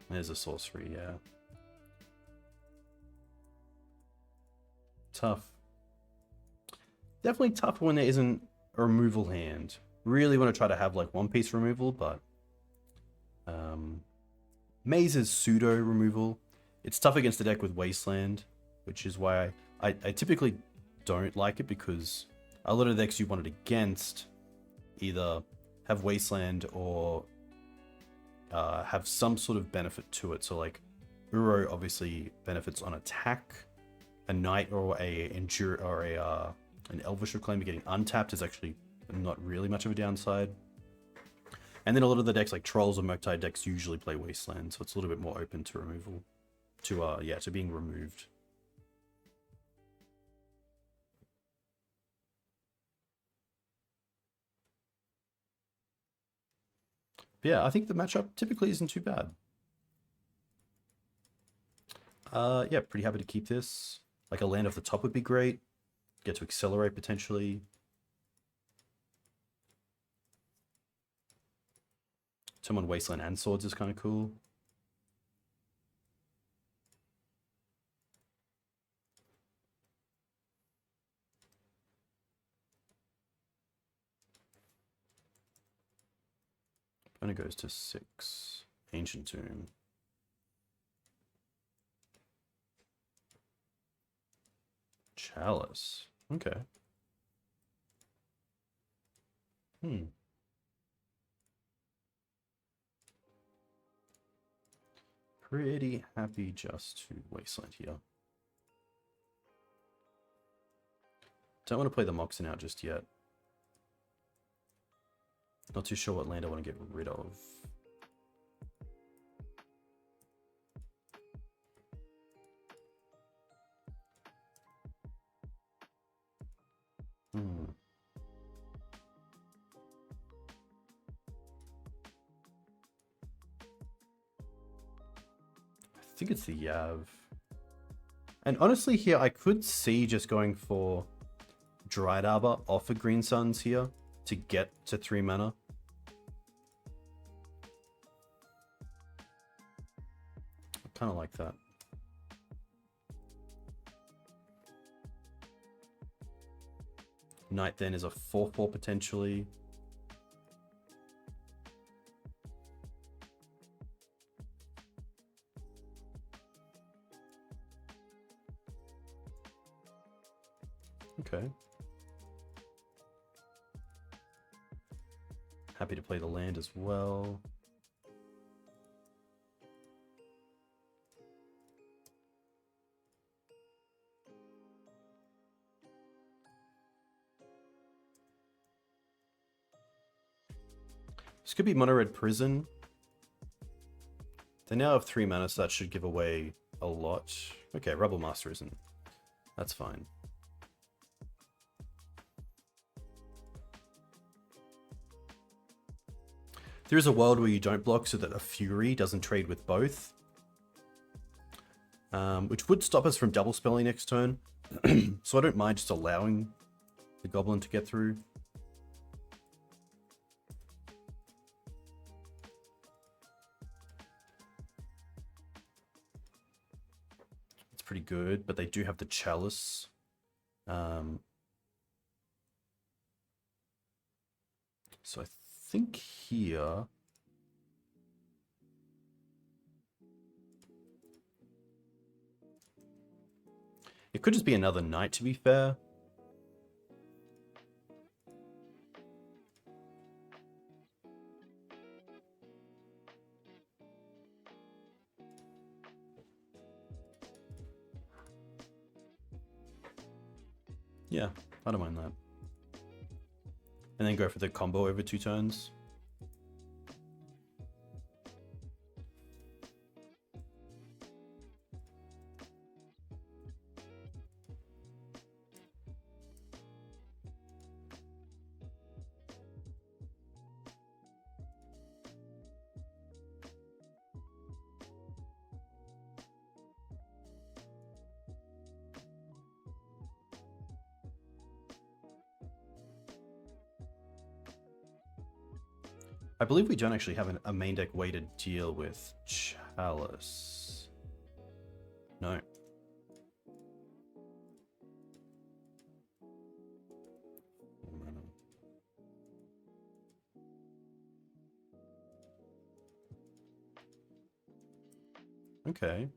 There's a sorcery, yeah. Tough. Definitely tough when there isn't a removal hand. Really want to try to have like one piece removal, but Maze is pseudo removal. It's tough against the deck with Wasteland, which is why I typically don't like it, because a lot of the decks you want it against either have Wasteland or have some sort of benefit to it. So like Uro obviously benefits on attack. A Knight or a Endure or an Elvish Reclaimer getting untapped is actually not really much of a downside. And then a lot of the decks like Trolls or Murktide decks usually play Wasteland, so it's a little bit more open to removal, to being removed. But yeah, I think the matchup typically isn't too bad. Yeah, pretty happy to keep this. Like a land off the top would be great. Get to accelerate potentially. Someone Wasteland and Swords is kind of cool. And it goes to 6. Ancient Tomb. Chalice. Okay. Pretty happy just to Wasteland here. Don't want to play the Moxin out just yet. Not too sure what land I want to get rid of. I think it's the Yav. And honestly here, I could see just going for Dryad Arbor off of Green Suns here to get to 3 mana. I kind of like that. Knight then is a 4/4 potentially. Okay. Happy to play the land as well. This could be Mono Red Prison. They now have 3 mana, so that should give away a lot. Okay, Rebel Master isn't. That's fine. There is a world where you don't block so that a Fury doesn't trade with both. Which would stop us from double spelling next turn. So I don't mind just allowing the Goblin to get through. It's pretty good, but they do have the Chalice. So I think here... It could just be another knight, to be fair. Yeah, I don't mind that. And then go for the combo over 2 turns. I believe we don't actually have a main deck way to deal with Chalice. No. Okay.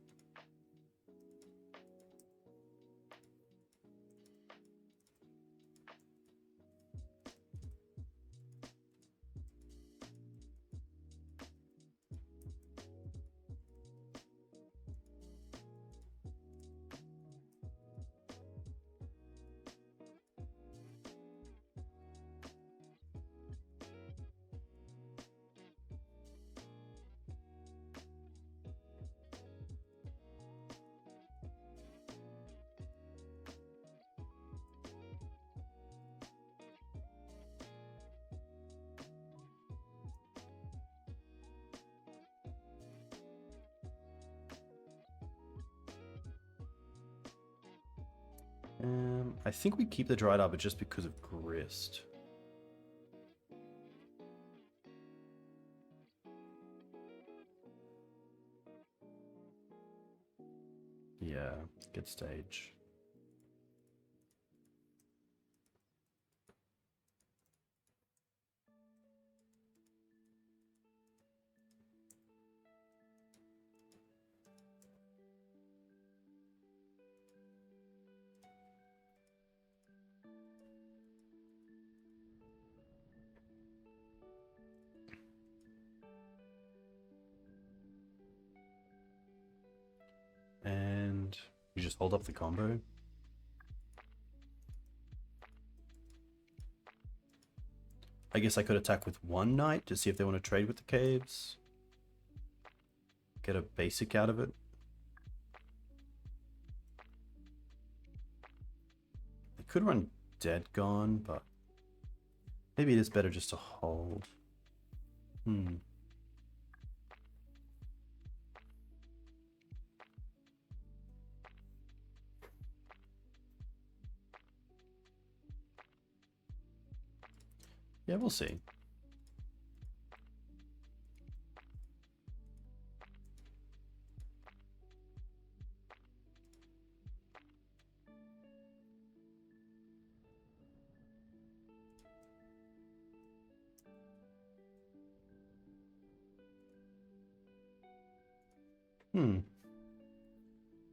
I think we keep the Dryad Arbor just because of Grist. Yeah, good stage. And you just hold up the combo. I guess I could attack with one knight to see if they want to trade with the caves. Get a basic out of it. I could run Dead Gone, but maybe it is better just to hold. Yeah, we'll see.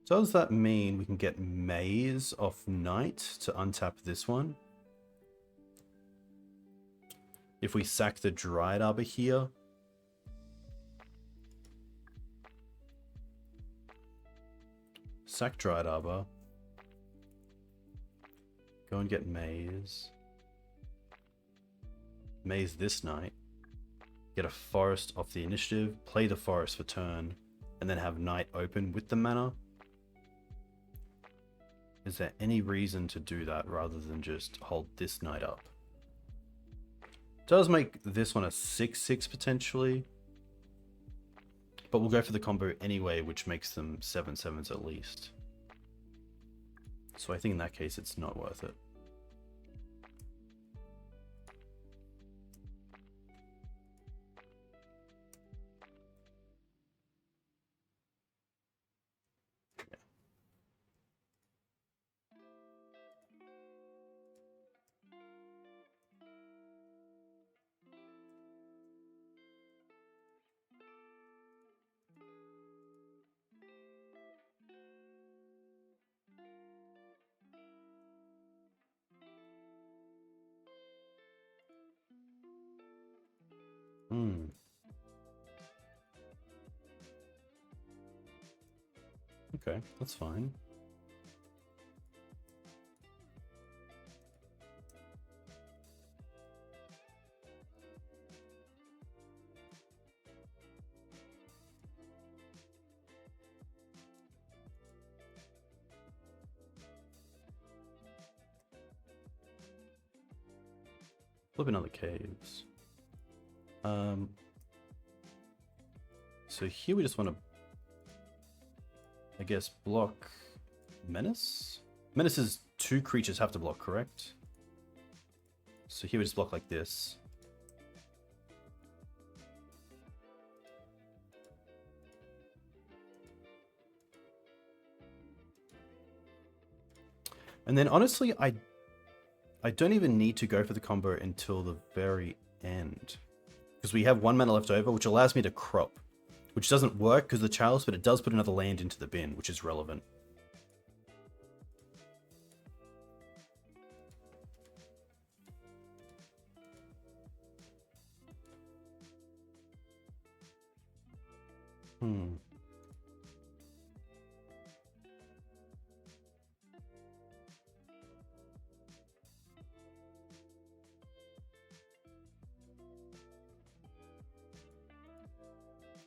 Does that mean we can get Maze of Night to untap this one? If we sack the Dryad Arbor here. Sack Dryad Arbor. Go and get Maze. Maze this night. Get a forest off the initiative. Play the forest for turn. And then have Night open with the mana. Is there any reason to do that rather than just hold this Night up? Does make this one a 6/6 potentially. But we'll go for the combo anyway, which makes them 7/7s at least. So I think in that case it's not worth it. Okay, that's fine. Flipping on the caves. So here we just want to, I guess, block Menace? Menace is 2 creatures have to block, correct? So here we just block like this. And then honestly, I don't even need to go for the combo until the very end. Because we have 1 mana left over, which allows me to crop. Which doesn't work because of the chalice, but it does put another land into the bin, which is relevant.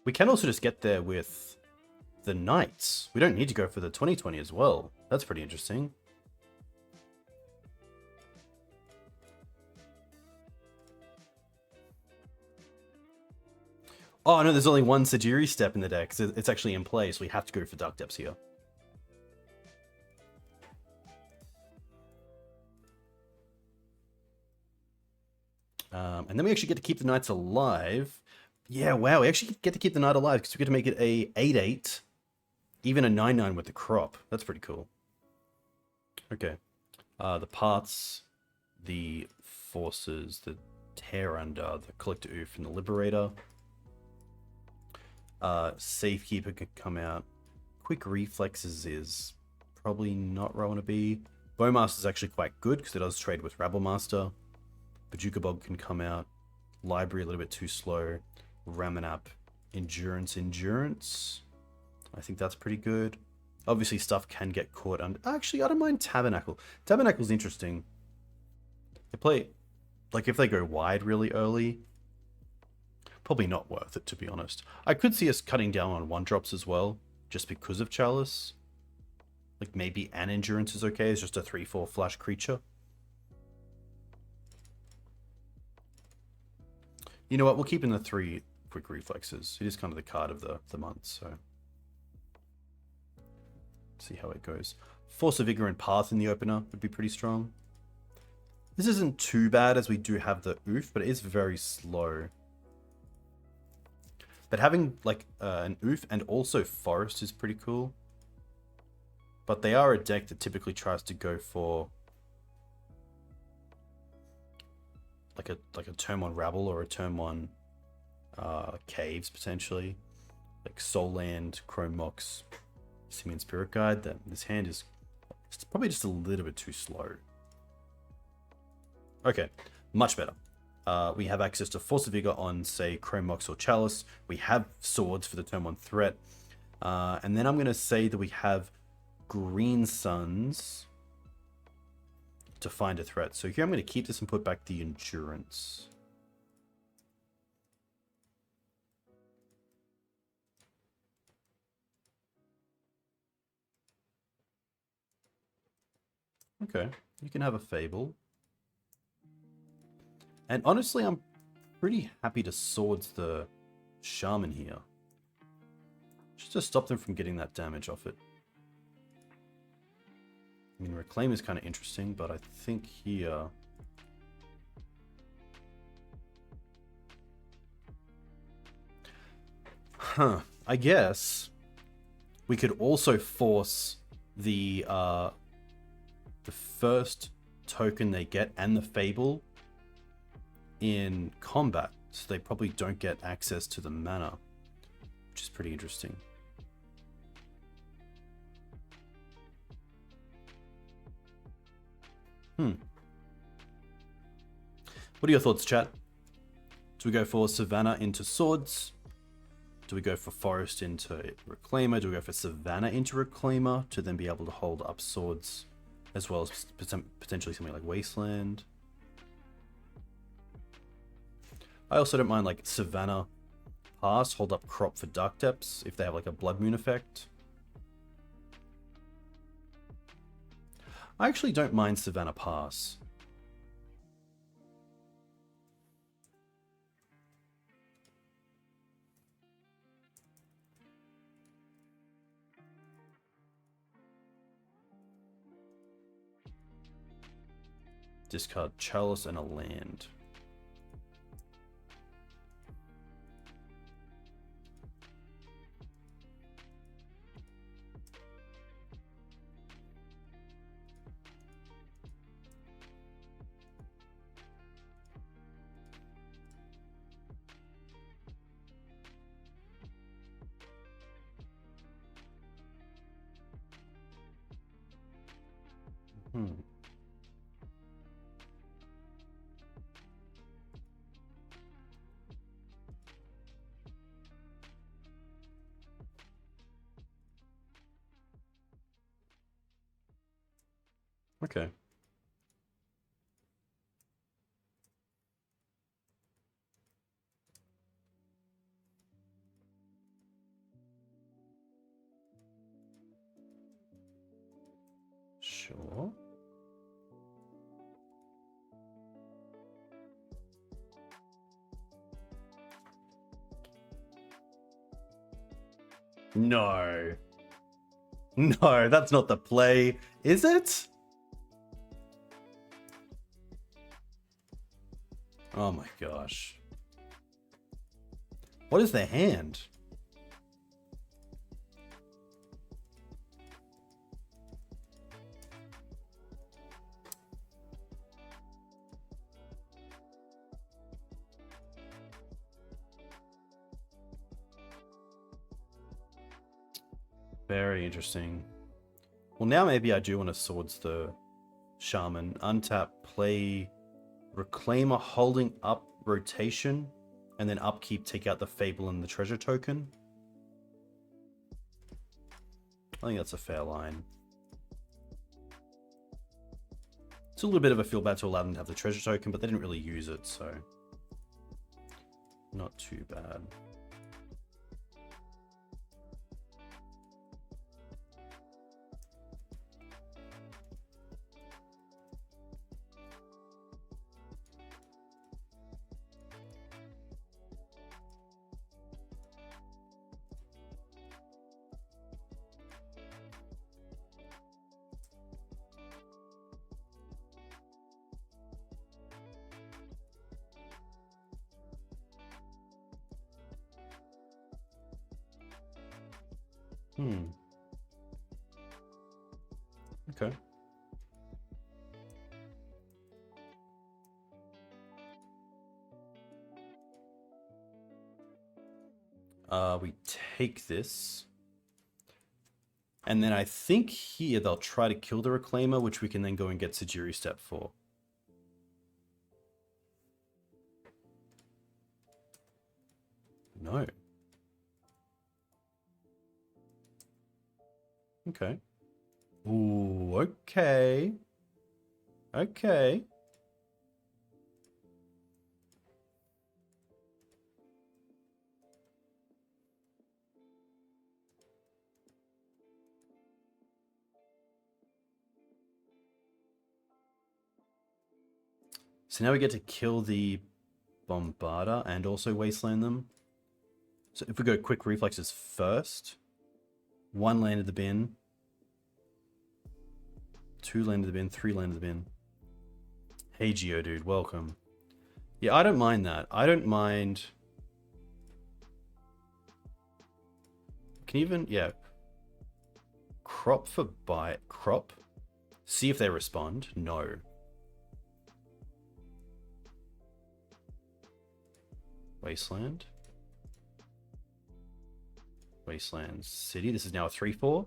We can also just get there with the Knights. We don't need to go for the 20/20 as well. That's pretty interesting. Oh no, there's only one Sejiri Steppe in the deck. So it's actually in play, so we have to go for Dark Depths here. And then we actually get to keep the Knights alive. Yeah, wow, we actually get to keep the Knight alive because we get to make it a 8/8, even a 9/9 with the crop. That's pretty cool. Okay. The paths, the forces, the Tear Under, the Collector Ouphe, and the Liberator. Safekeeper can come out. Quick Reflexes is probably not where I want to be. Bowmaster is actually quite good because it does trade with Rabblemaster. Bojuka Bog can come out. Library a little bit too slow. Ramunap Endurance. I think that's pretty good. Obviously stuff can get caught under. Actually, I don't mind Tabernacle. Tabernacle's interesting. They play, like, if they go wide really early, probably not worth it, to be honest. I could see us cutting down on 1-drops as well, just because of Chalice. Like, maybe an Endurance is okay. It's just a 3/4 flash creature. You know what? We'll keep in the 3 Quick Reflexes. It is kind of the card of the month, so see how it goes. Force of Vigor and Path in the opener would be pretty strong. This isn't too bad as we do have the Ouphe, but it is very slow. But having like an Ouphe and also Forest is pretty cool. But they are a deck that typically tries to go for like a turn 1 Rabble or a turn 1 Caves potentially, like Soul Land, Chrome Mox, Simian Spirit Guide. This hand is probably just a little bit too slow. Okay, much better. We have access to Force of Vigor on, say, Chrome Mox or Chalice. We have swords for the turn 1 threat. And then I'm going to say that we have Green Suns to find a threat. So here I'm going to keep this and put back the Endurance. Okay, you can have a Fable. And honestly, I'm pretty happy to swords the Shaman here. Just to stop them from getting that damage off it. I mean, Reclaim is kind of interesting, but I think here... I guess we could also force the first token they get and the Fable in combat, so they probably don't get access to the mana, which is pretty interesting. What are your thoughts, chat? Do we go for Savannah into Swords? Do we go for Forest into Reclaimer? Do we go for Savannah into Reclaimer to then be able to hold up Swords, as well as potentially something like Wasteland? I also don't mind like Savannah Pass, hold up Crop for Dark Depths if they have like a Blood Moon effect. I actually don't mind Savannah Pass. Discard Chalice and a land. Okay. Sure. No. No, that's not the play, is it? Oh my gosh. What is the hand? Very interesting. Well, now maybe I do want to swords the Shaman. Untap, play Reclaimer holding up rotation, and then upkeep, take out the Fable and the treasure token. I think that's a fair line. It's a little bit of a feel bad to allow them to have the treasure token, but they didn't really use it, so not too bad. Okay. We take this. And then I think here they'll try to kill the Reclaimer, which we can then go and get Sejiri Steppe for. No. Okay. Ooh, okay. Okay. So now we get to kill the Bombarder and also wasteland them. So if we go quick reflexes first, 1 landed the bin, 2 landed the bin, 3 landed the bin. Hey Geodude, welcome. Yeah, I don't mind that. I don't mind. Can even, yeah. Crop for bite. Crop. See if they respond. No. Wasteland. Wasteland City. This is now a 3/4.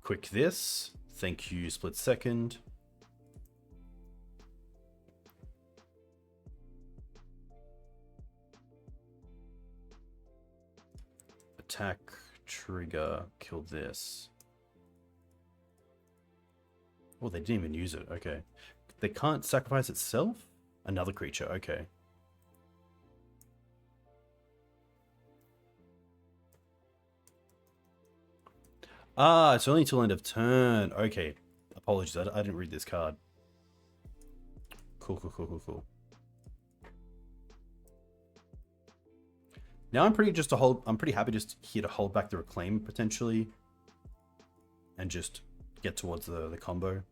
Quick this. Thank you, split second. Attack, trigger, kill this. Oh, they didn't even use it. Okay. They can't sacrifice itself? Another creature, okay. Ah, it's only till end of turn. Okay. Apologies, I didn't read this card. Cool. Now I'm pretty happy just here to hold back the Reclaim potentially. And just get towards the combo.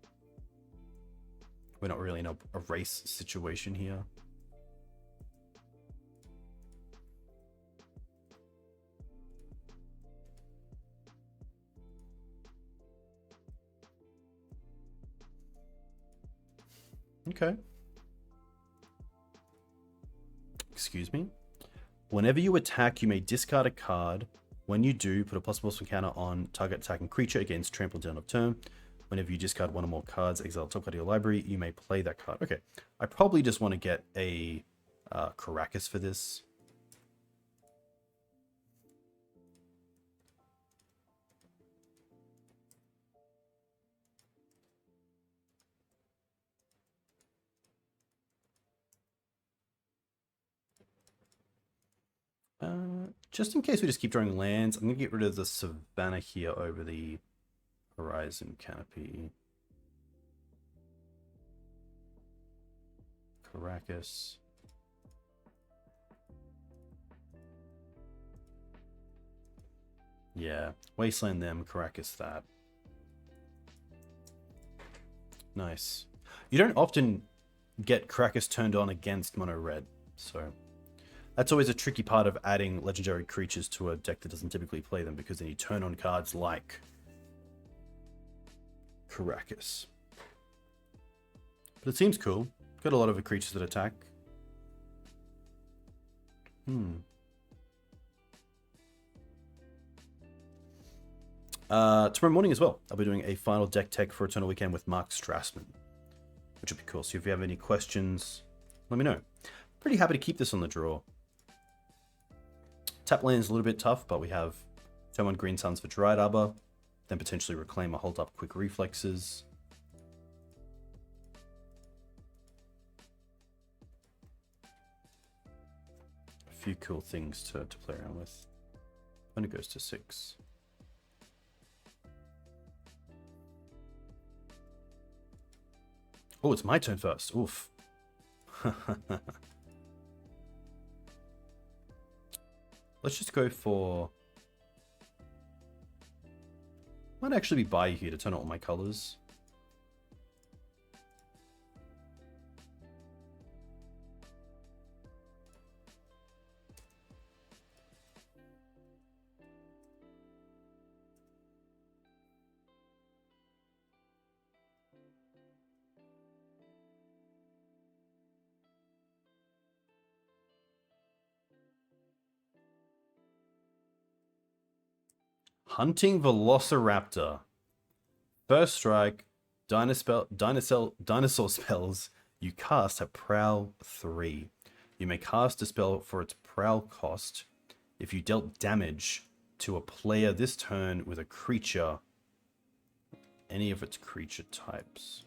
We're not really in a race situation here. Okay. Excuse me. Whenever you attack, you may discard a card. When you do, put a possible counter on target attacking creature against trample down of turn. Whenever you discard 1 or more cards, exile top card of your library, you may play that card. Okay. I probably just want to get a Karakas for this. Just in case we just keep drawing lands, I'm going to get rid of the Savannah here over the Horizon Canopy. Karakas. Yeah, wasteland them, Karakas that. Nice. You don't often get Karakas turned on against mono red, so that's always a tricky part of adding legendary creatures to a deck that doesn't typically play them, because then you turn on cards like Karakas. But it seems cool. Got a lot of creatures that attack. Tomorrow morning as well, I'll be doing a final deck tech for Eternal Weekend with Mark Strassman, which will be cool. So if you have any questions, let me know. Pretty happy to keep this on the draw. Tap land is a little bit tough, but we have turn 1 Green Suns for Dryad Arbor, then potentially Reclaimer, hold up quick reflexes. A few cool things to play around with. When it goes to 6. Oh, it's my turn first. Oof. Let's just go for... Might actually be Bayou here to turn on all my colors. Hunting Velociraptor. First strike, dinosaur spells you cast have Prowl 3. You may cast a spell for its Prowl cost if you dealt damage to a player this turn with a creature, any of its creature types.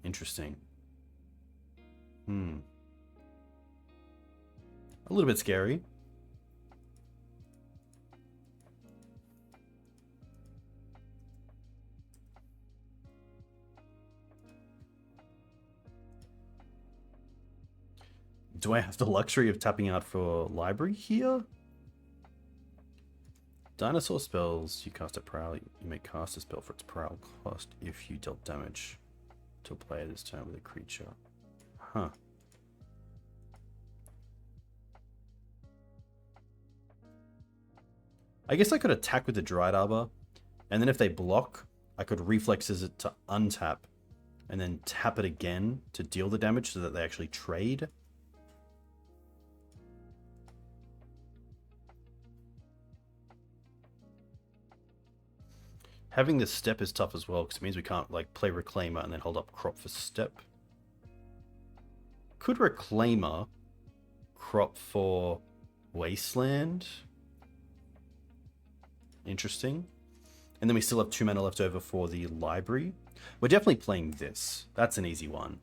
Interesting. A little bit scary. Do I have the luxury of tapping out for library here? Dinosaur spells, you cast a prowl. You may cast a spell for its prowl cost if you dealt damage to a player this turn with a creature. Huh. I guess I could attack with the Dryad Arbor, and then if they block, I could Reflexes it to untap, and then tap it again to deal the damage so that they actually trade. Having this step is tough as well, because it means we can't like play Reclaimer and then hold up crop for step. Could Reclaimer crop for Wasteland? Interesting. And then we still have 2 mana left over for the library. We're definitely playing this. That's an easy one.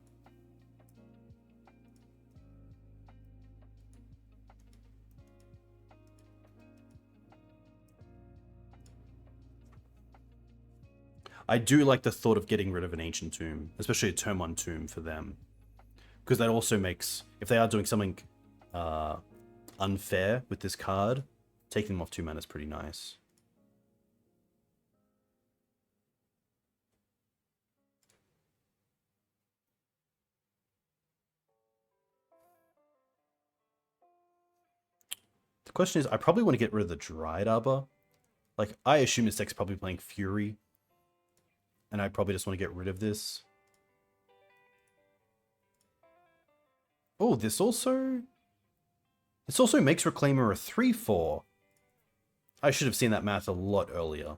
I do like the thought of getting rid of an Ancient Tomb, especially a turn 1 Tomb for them. Because that also makes, if they are doing something unfair with this card, taking them off 2 mana is pretty nice. The question is, I probably want to get rid of the Dryad Arbor. Like, I assume this deck's probably playing Fury. And I probably just want to get rid of this. Oh, this also makes Reclaimer a 3/4. I should have seen that math a lot earlier.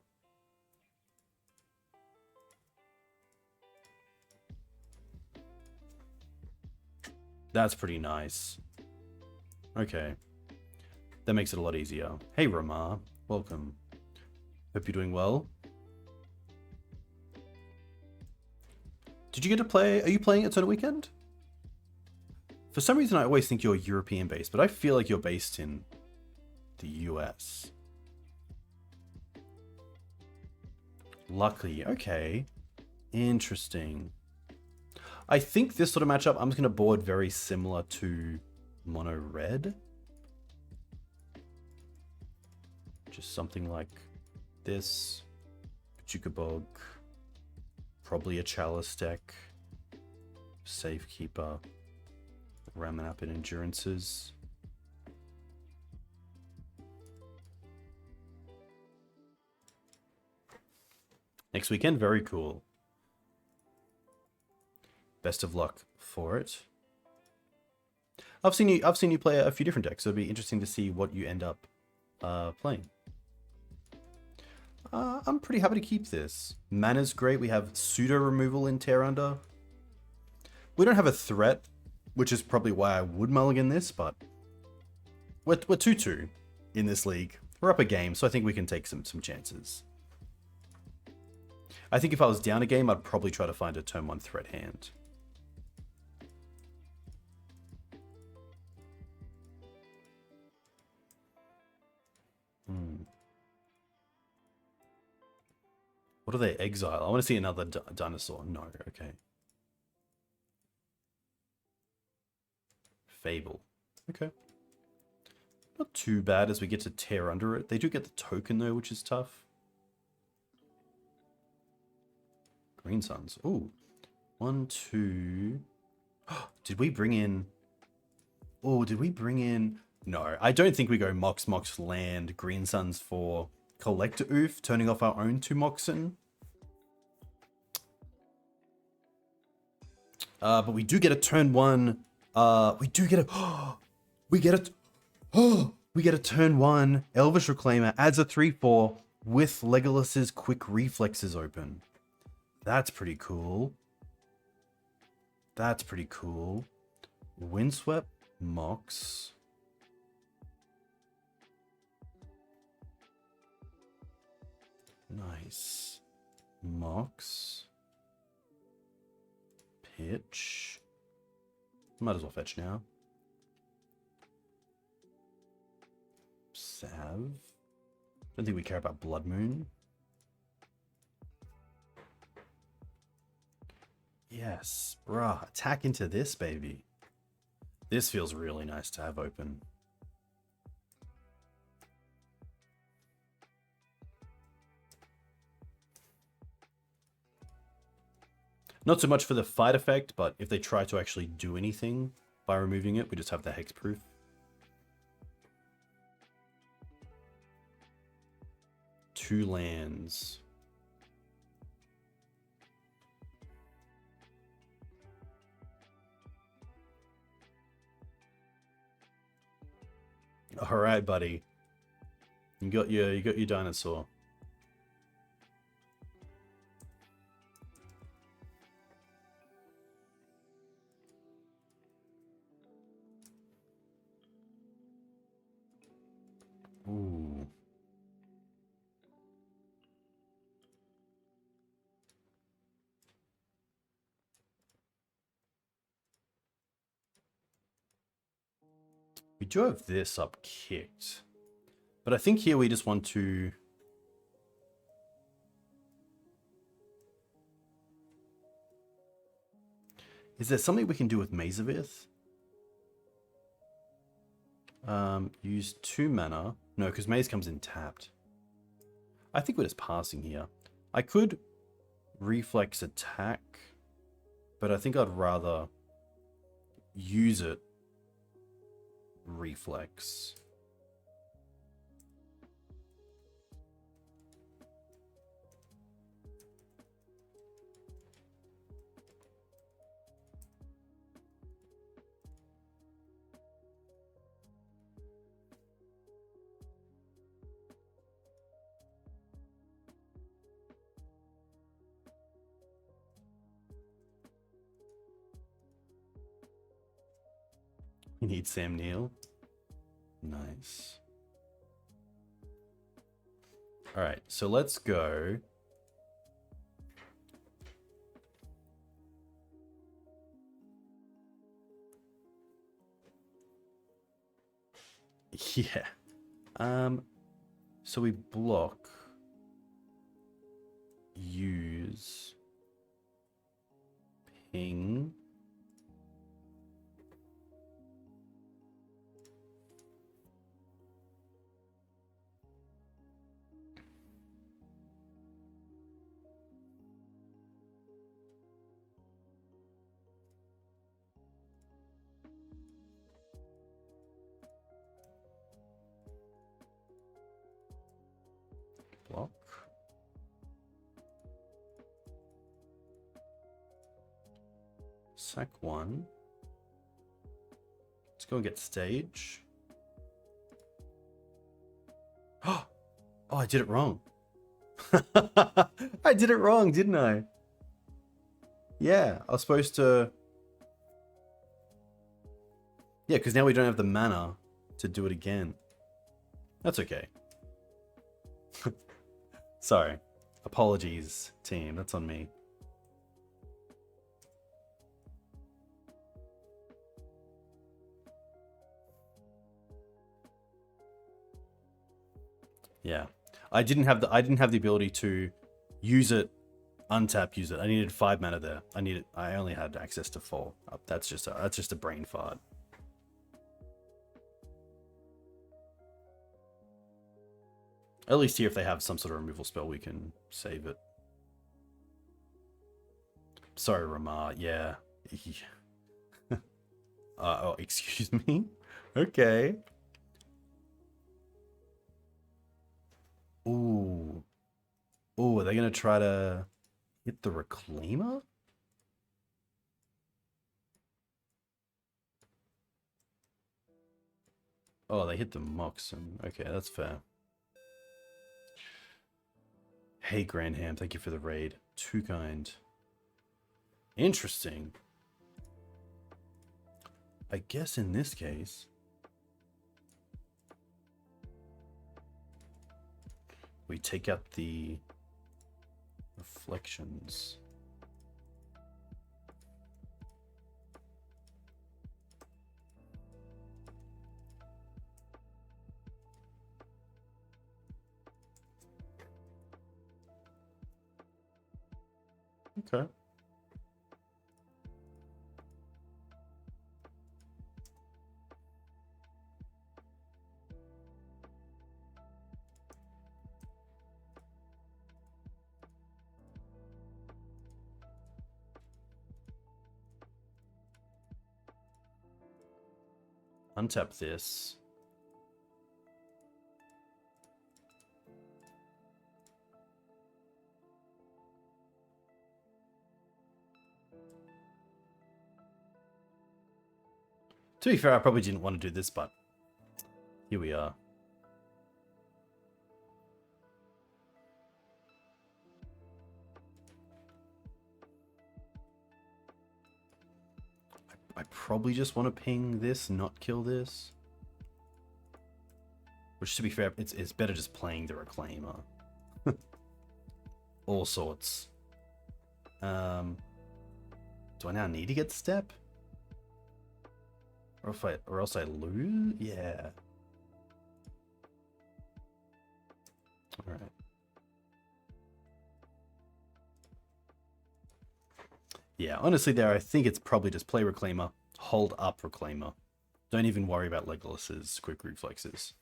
That's pretty nice. Okay. That makes it a lot easier. Hey, Ramar. Welcome. Hope you're doing well. Did you get to play? Are you playing it on a weekend? For some reason, I always think you're European based, but I feel like you're based in the US. Luckily, okay. Interesting. I think this sort of matchup, I'm just going to board very similar to Mono Red. Just something like this. Bojuka Bog. Probably a Chalice deck. Safekeeper. Ramunap in Endurances. Next weekend, very cool. Best of luck for it. I've seen you play a few different decks, so it'll be interesting to see what you end up playing. I'm pretty happy to keep this. Mana's great. We have pseudo removal in Tear Under. We don't have a threat, which is probably why I would mulligan this, but we're 2-2 in this league. We're up a game, so I think we can take some chances. I think if I was down a game, I'd probably try to find a turn 1 threat hand. What do they exile? I want to see another dinosaur. No, okay. Fable. Okay. Not too bad as we get to tear under it. They do get the token though, which is tough. Green Suns. Ooh. 1, 2. Did we bring in... Oh, did we bring in... No, I don't think we go Mox land, Green Suns for Collector Ouphe, turning off our own 2 Moxen. But we do get a turn 1 We do get a we get a turn 1 Elvish Reclaimer, adds a 3/4 with Legolas's quick reflexes open. That's pretty cool. That's pretty cool. Windswept Mox. Nice. Mox. Pitch. Might as well fetch now. Sav. Don't think we care about Blood Moon. Yes, bruh. Attack into this, baby. This feels really nice to have open. Not so much for the fight effect, but if they try to actually do anything by removing it, we just have the hexproof. Two lands. All right, buddy. You got your dinosaur. Ooh. We do have this up kicked. But I think here we just want to... Is there something we can do with Maze of Ith? Use 2 mana. No, because Maze comes in tapped. I think we're just passing here. I could reflex attack, but I think I'd rather use it reflex. You need Sam Neill. Nice. All right, so let's go. Yeah. So we block. Use. Ping. Block. Sack 1. Let's go and get stage. Oh, I did it wrong. I did it wrong, didn't I? Yeah, I was supposed to... Yeah, because now we don't have the mana to do it again. That's okay. Sorry. Apologies, team. That's on me. Yeah. I didn't have the ability to use it, untap, use it. I needed 5 mana there. I only had access to 4. That's just a brain fart. At least here, if they have some sort of removal spell, we can save it. Sorry, Ramar. Yeah. Oh, excuse me? Okay. Ooh. Ooh, are they going to try to hit the Reclaimer? Oh, they hit the Mox. And okay, that's fair. Hey, Grandham, thank you for the raid. Too kind. Interesting. I guess in this case, we take out the reflections. Okay. Untap this. To be fair, I probably didn't want to do this, but here we are. I probably just want to ping this, not kill this. Which, to be fair, it's better just playing the Reclaimer. All sorts. Do I now need to get step? Or else I lose? Yeah. Alright. Yeah, honestly there, I think it's probably just play Reclaimer, hold up Reclaimer. Don't even worry about Legolas's quick reflexes.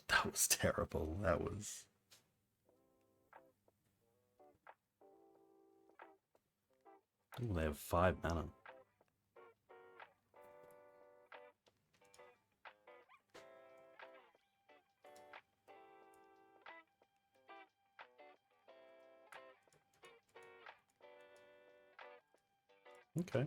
That was terrible. That was... Oh, they have 5 mana. Okay.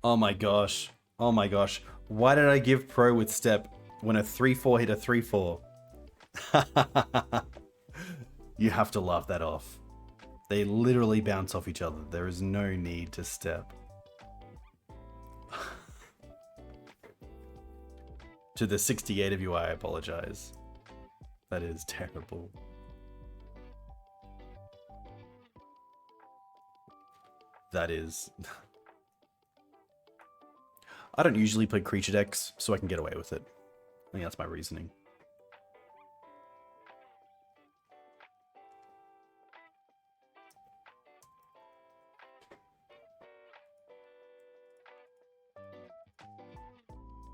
Oh my gosh. Oh my gosh. Why did I give Pro with Step when a 3-4 hit a 3-4? You have to laugh that off. They literally bounce off each other. There is no need to Step. To the 68 of you, I apologize. That is terrible. That is... I don't usually play creature decks, so I can get away with it. I think that's my reasoning.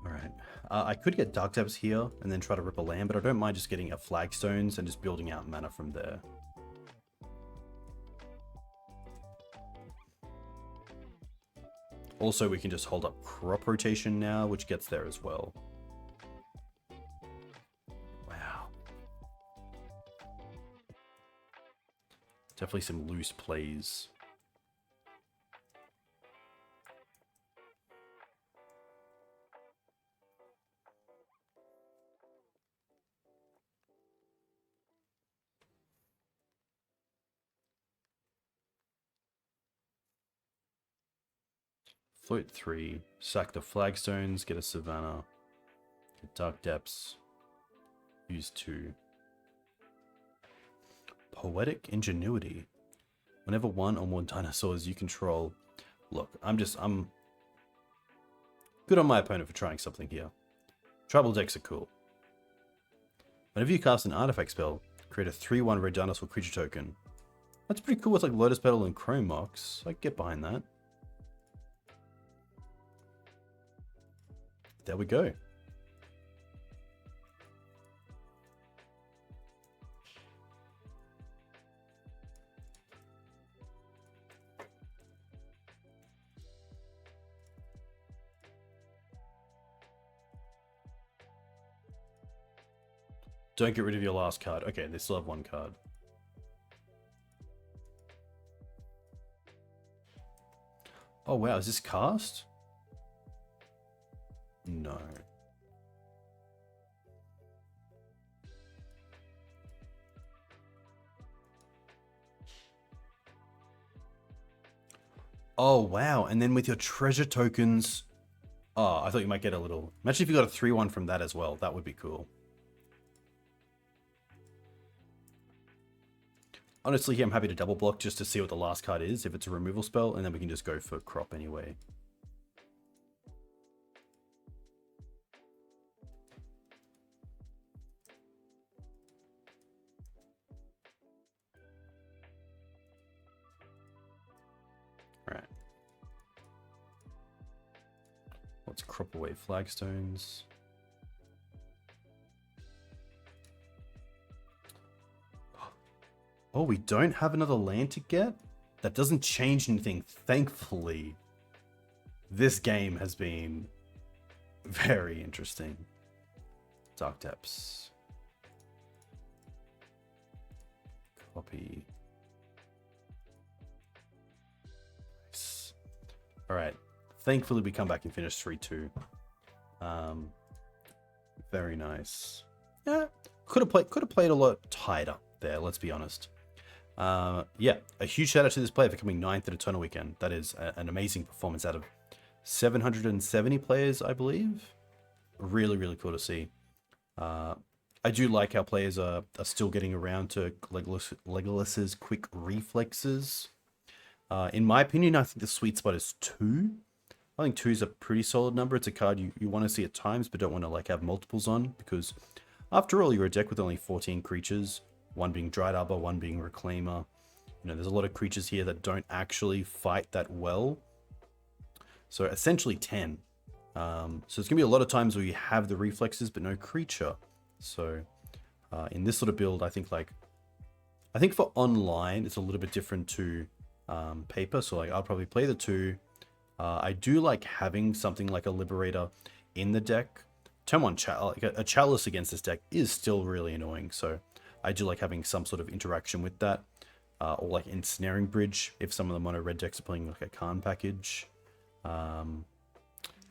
Alright. I could get Dark Depths here and then try to rip a land, but I don't mind just getting a Flagstones and just building out mana from there. Also, we can just hold up crop rotation now, which gets there as well. Wow. Definitely some loose plays. Float 3, sack the Flagstones, get a Savannah, get Dark Depths, use 2. Poetic Ingenuity. Whenever one or more dinosaurs you control... Look, I'm good on my opponent for trying something here. Tribal decks are cool. Whenever you cast an artifact spell, create a 3/1 red dinosaur creature token. That's pretty cool with like Lotus Petal and Chrome Mox. I can get behind that. There we go. Don't get rid of your last card. Okay, they still have one card. Oh wow, is this cast? No. Oh wow, and then with your treasure tokens... Oh, I thought you might get a little... Imagine if you got a 3-1 from that as well. That would be cool. Honestly, here I'm happy to double block just to see what the last card is, if it's a removal spell, and then we can just go for crop anyway. Alright. Let's crop away flagstones. Oh, we don't have another land to get? That doesn't change anything, thankfully. This game has been very interesting. Dark Depths. Copy. Nice. Alright. Thankfully we come back and finish 3-2. Very nice. Yeah. Could have played a lot tighter there, let's be honest. Yeah, a huge shout out to this player for coming 9th at a tournament weekend. That is an amazing performance out of 770 players, I believe. Really, really cool to see. I do like how players are still getting around to Legolas's quick reflexes. In my opinion, I think the sweet spot is 2. I think 2 is a pretty solid number. It's a card you want to see at times, but don't want to like have multiples on, because after all, you're a deck with only 14 creatures. 1 being Dryad Arbor, 1 being Reclaimer. You know, there's a lot of creatures here that don't actually fight that well. So essentially 10. So it's going to be a lot of times where you have the reflexes, but no creature. So in this sort of build, I think for online, it's a little bit different to paper. So like I'll probably play the 2. I do like having something like a Liberator in the deck. Turn 1 a Chalice against this deck is still really annoying. So I do like having some sort of interaction with that, or like Ensnaring Bridge if some of the mono red decks are playing like a Karn package. And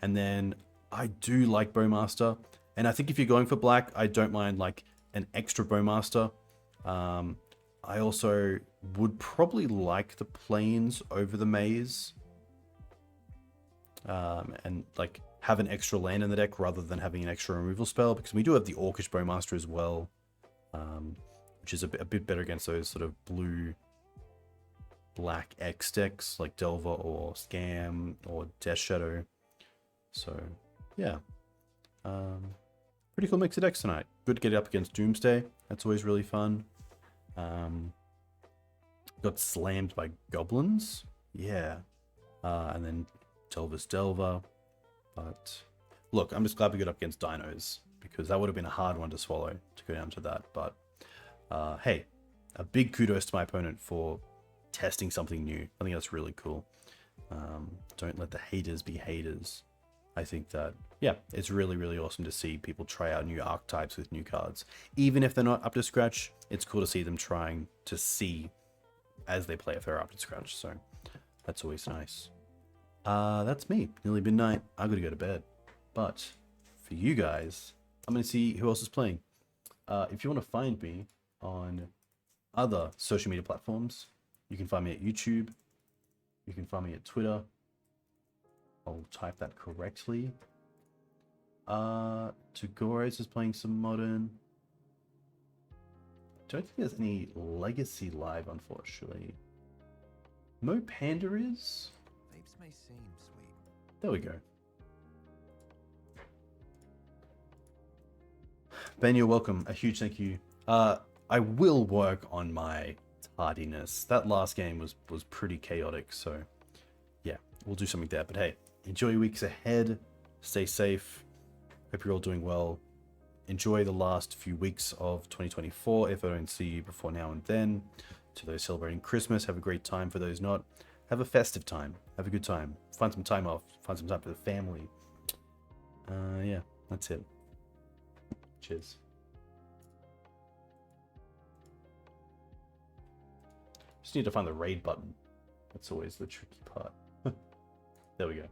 then I do like Bowmaster, and I think if you're going for black, I don't mind like an extra Bowmaster. I also would probably like the Plains over the Maze, and like have an extra land in the deck rather than having an extra removal spell, because we do have the Orcish Bowmaster as well. Which is a bit better against those sort of blue-black X decks like Delver or Scam or Death Shadow. So, yeah. Pretty cool mix of decks tonight. Good to get it up against Doomsday. That's always really fun. Got slammed by goblins. Yeah. And then Delver's Delver. But, look, I'm just glad we got up against Dinos, because that would have been a hard one to swallow to go down to that. But hey, a big kudos to my opponent for testing something new. I think that's really cool. Don't let the haters be haters. I think that, yeah, it's really, really awesome to see people try out new archetypes with new cards. Even if they're not up to scratch, it's cool to see them trying to see as they play if they're up to scratch. So that's always nice. That's me. Nearly midnight. I gotta go to bed. But for you guys, I'm going to see who else is playing. If you want to find me on other social media platforms, you can find me at YouTube. You can find me at Twitter. I'll type that correctly. Tagores is playing some Modern. Don't think there's any Legacy live, unfortunately. Mo Panda is? Vapes may seem sweet. There we go. Ben, you're welcome. A huge thank you. I will work on my tardiness. That last game was pretty chaotic, so yeah, we'll do something there. But hey, enjoy your weeks ahead. Stay safe. Hope you're all doing well. Enjoy the last few weeks of 2024 if I don't see you before now and then. To those celebrating Christmas, have a great time. For those not, have a festive time. Have a good time. Find some time off. Find some time for the family. Yeah, that's it. Cheers. Just need to find the raid button. That's always the tricky part. There we go.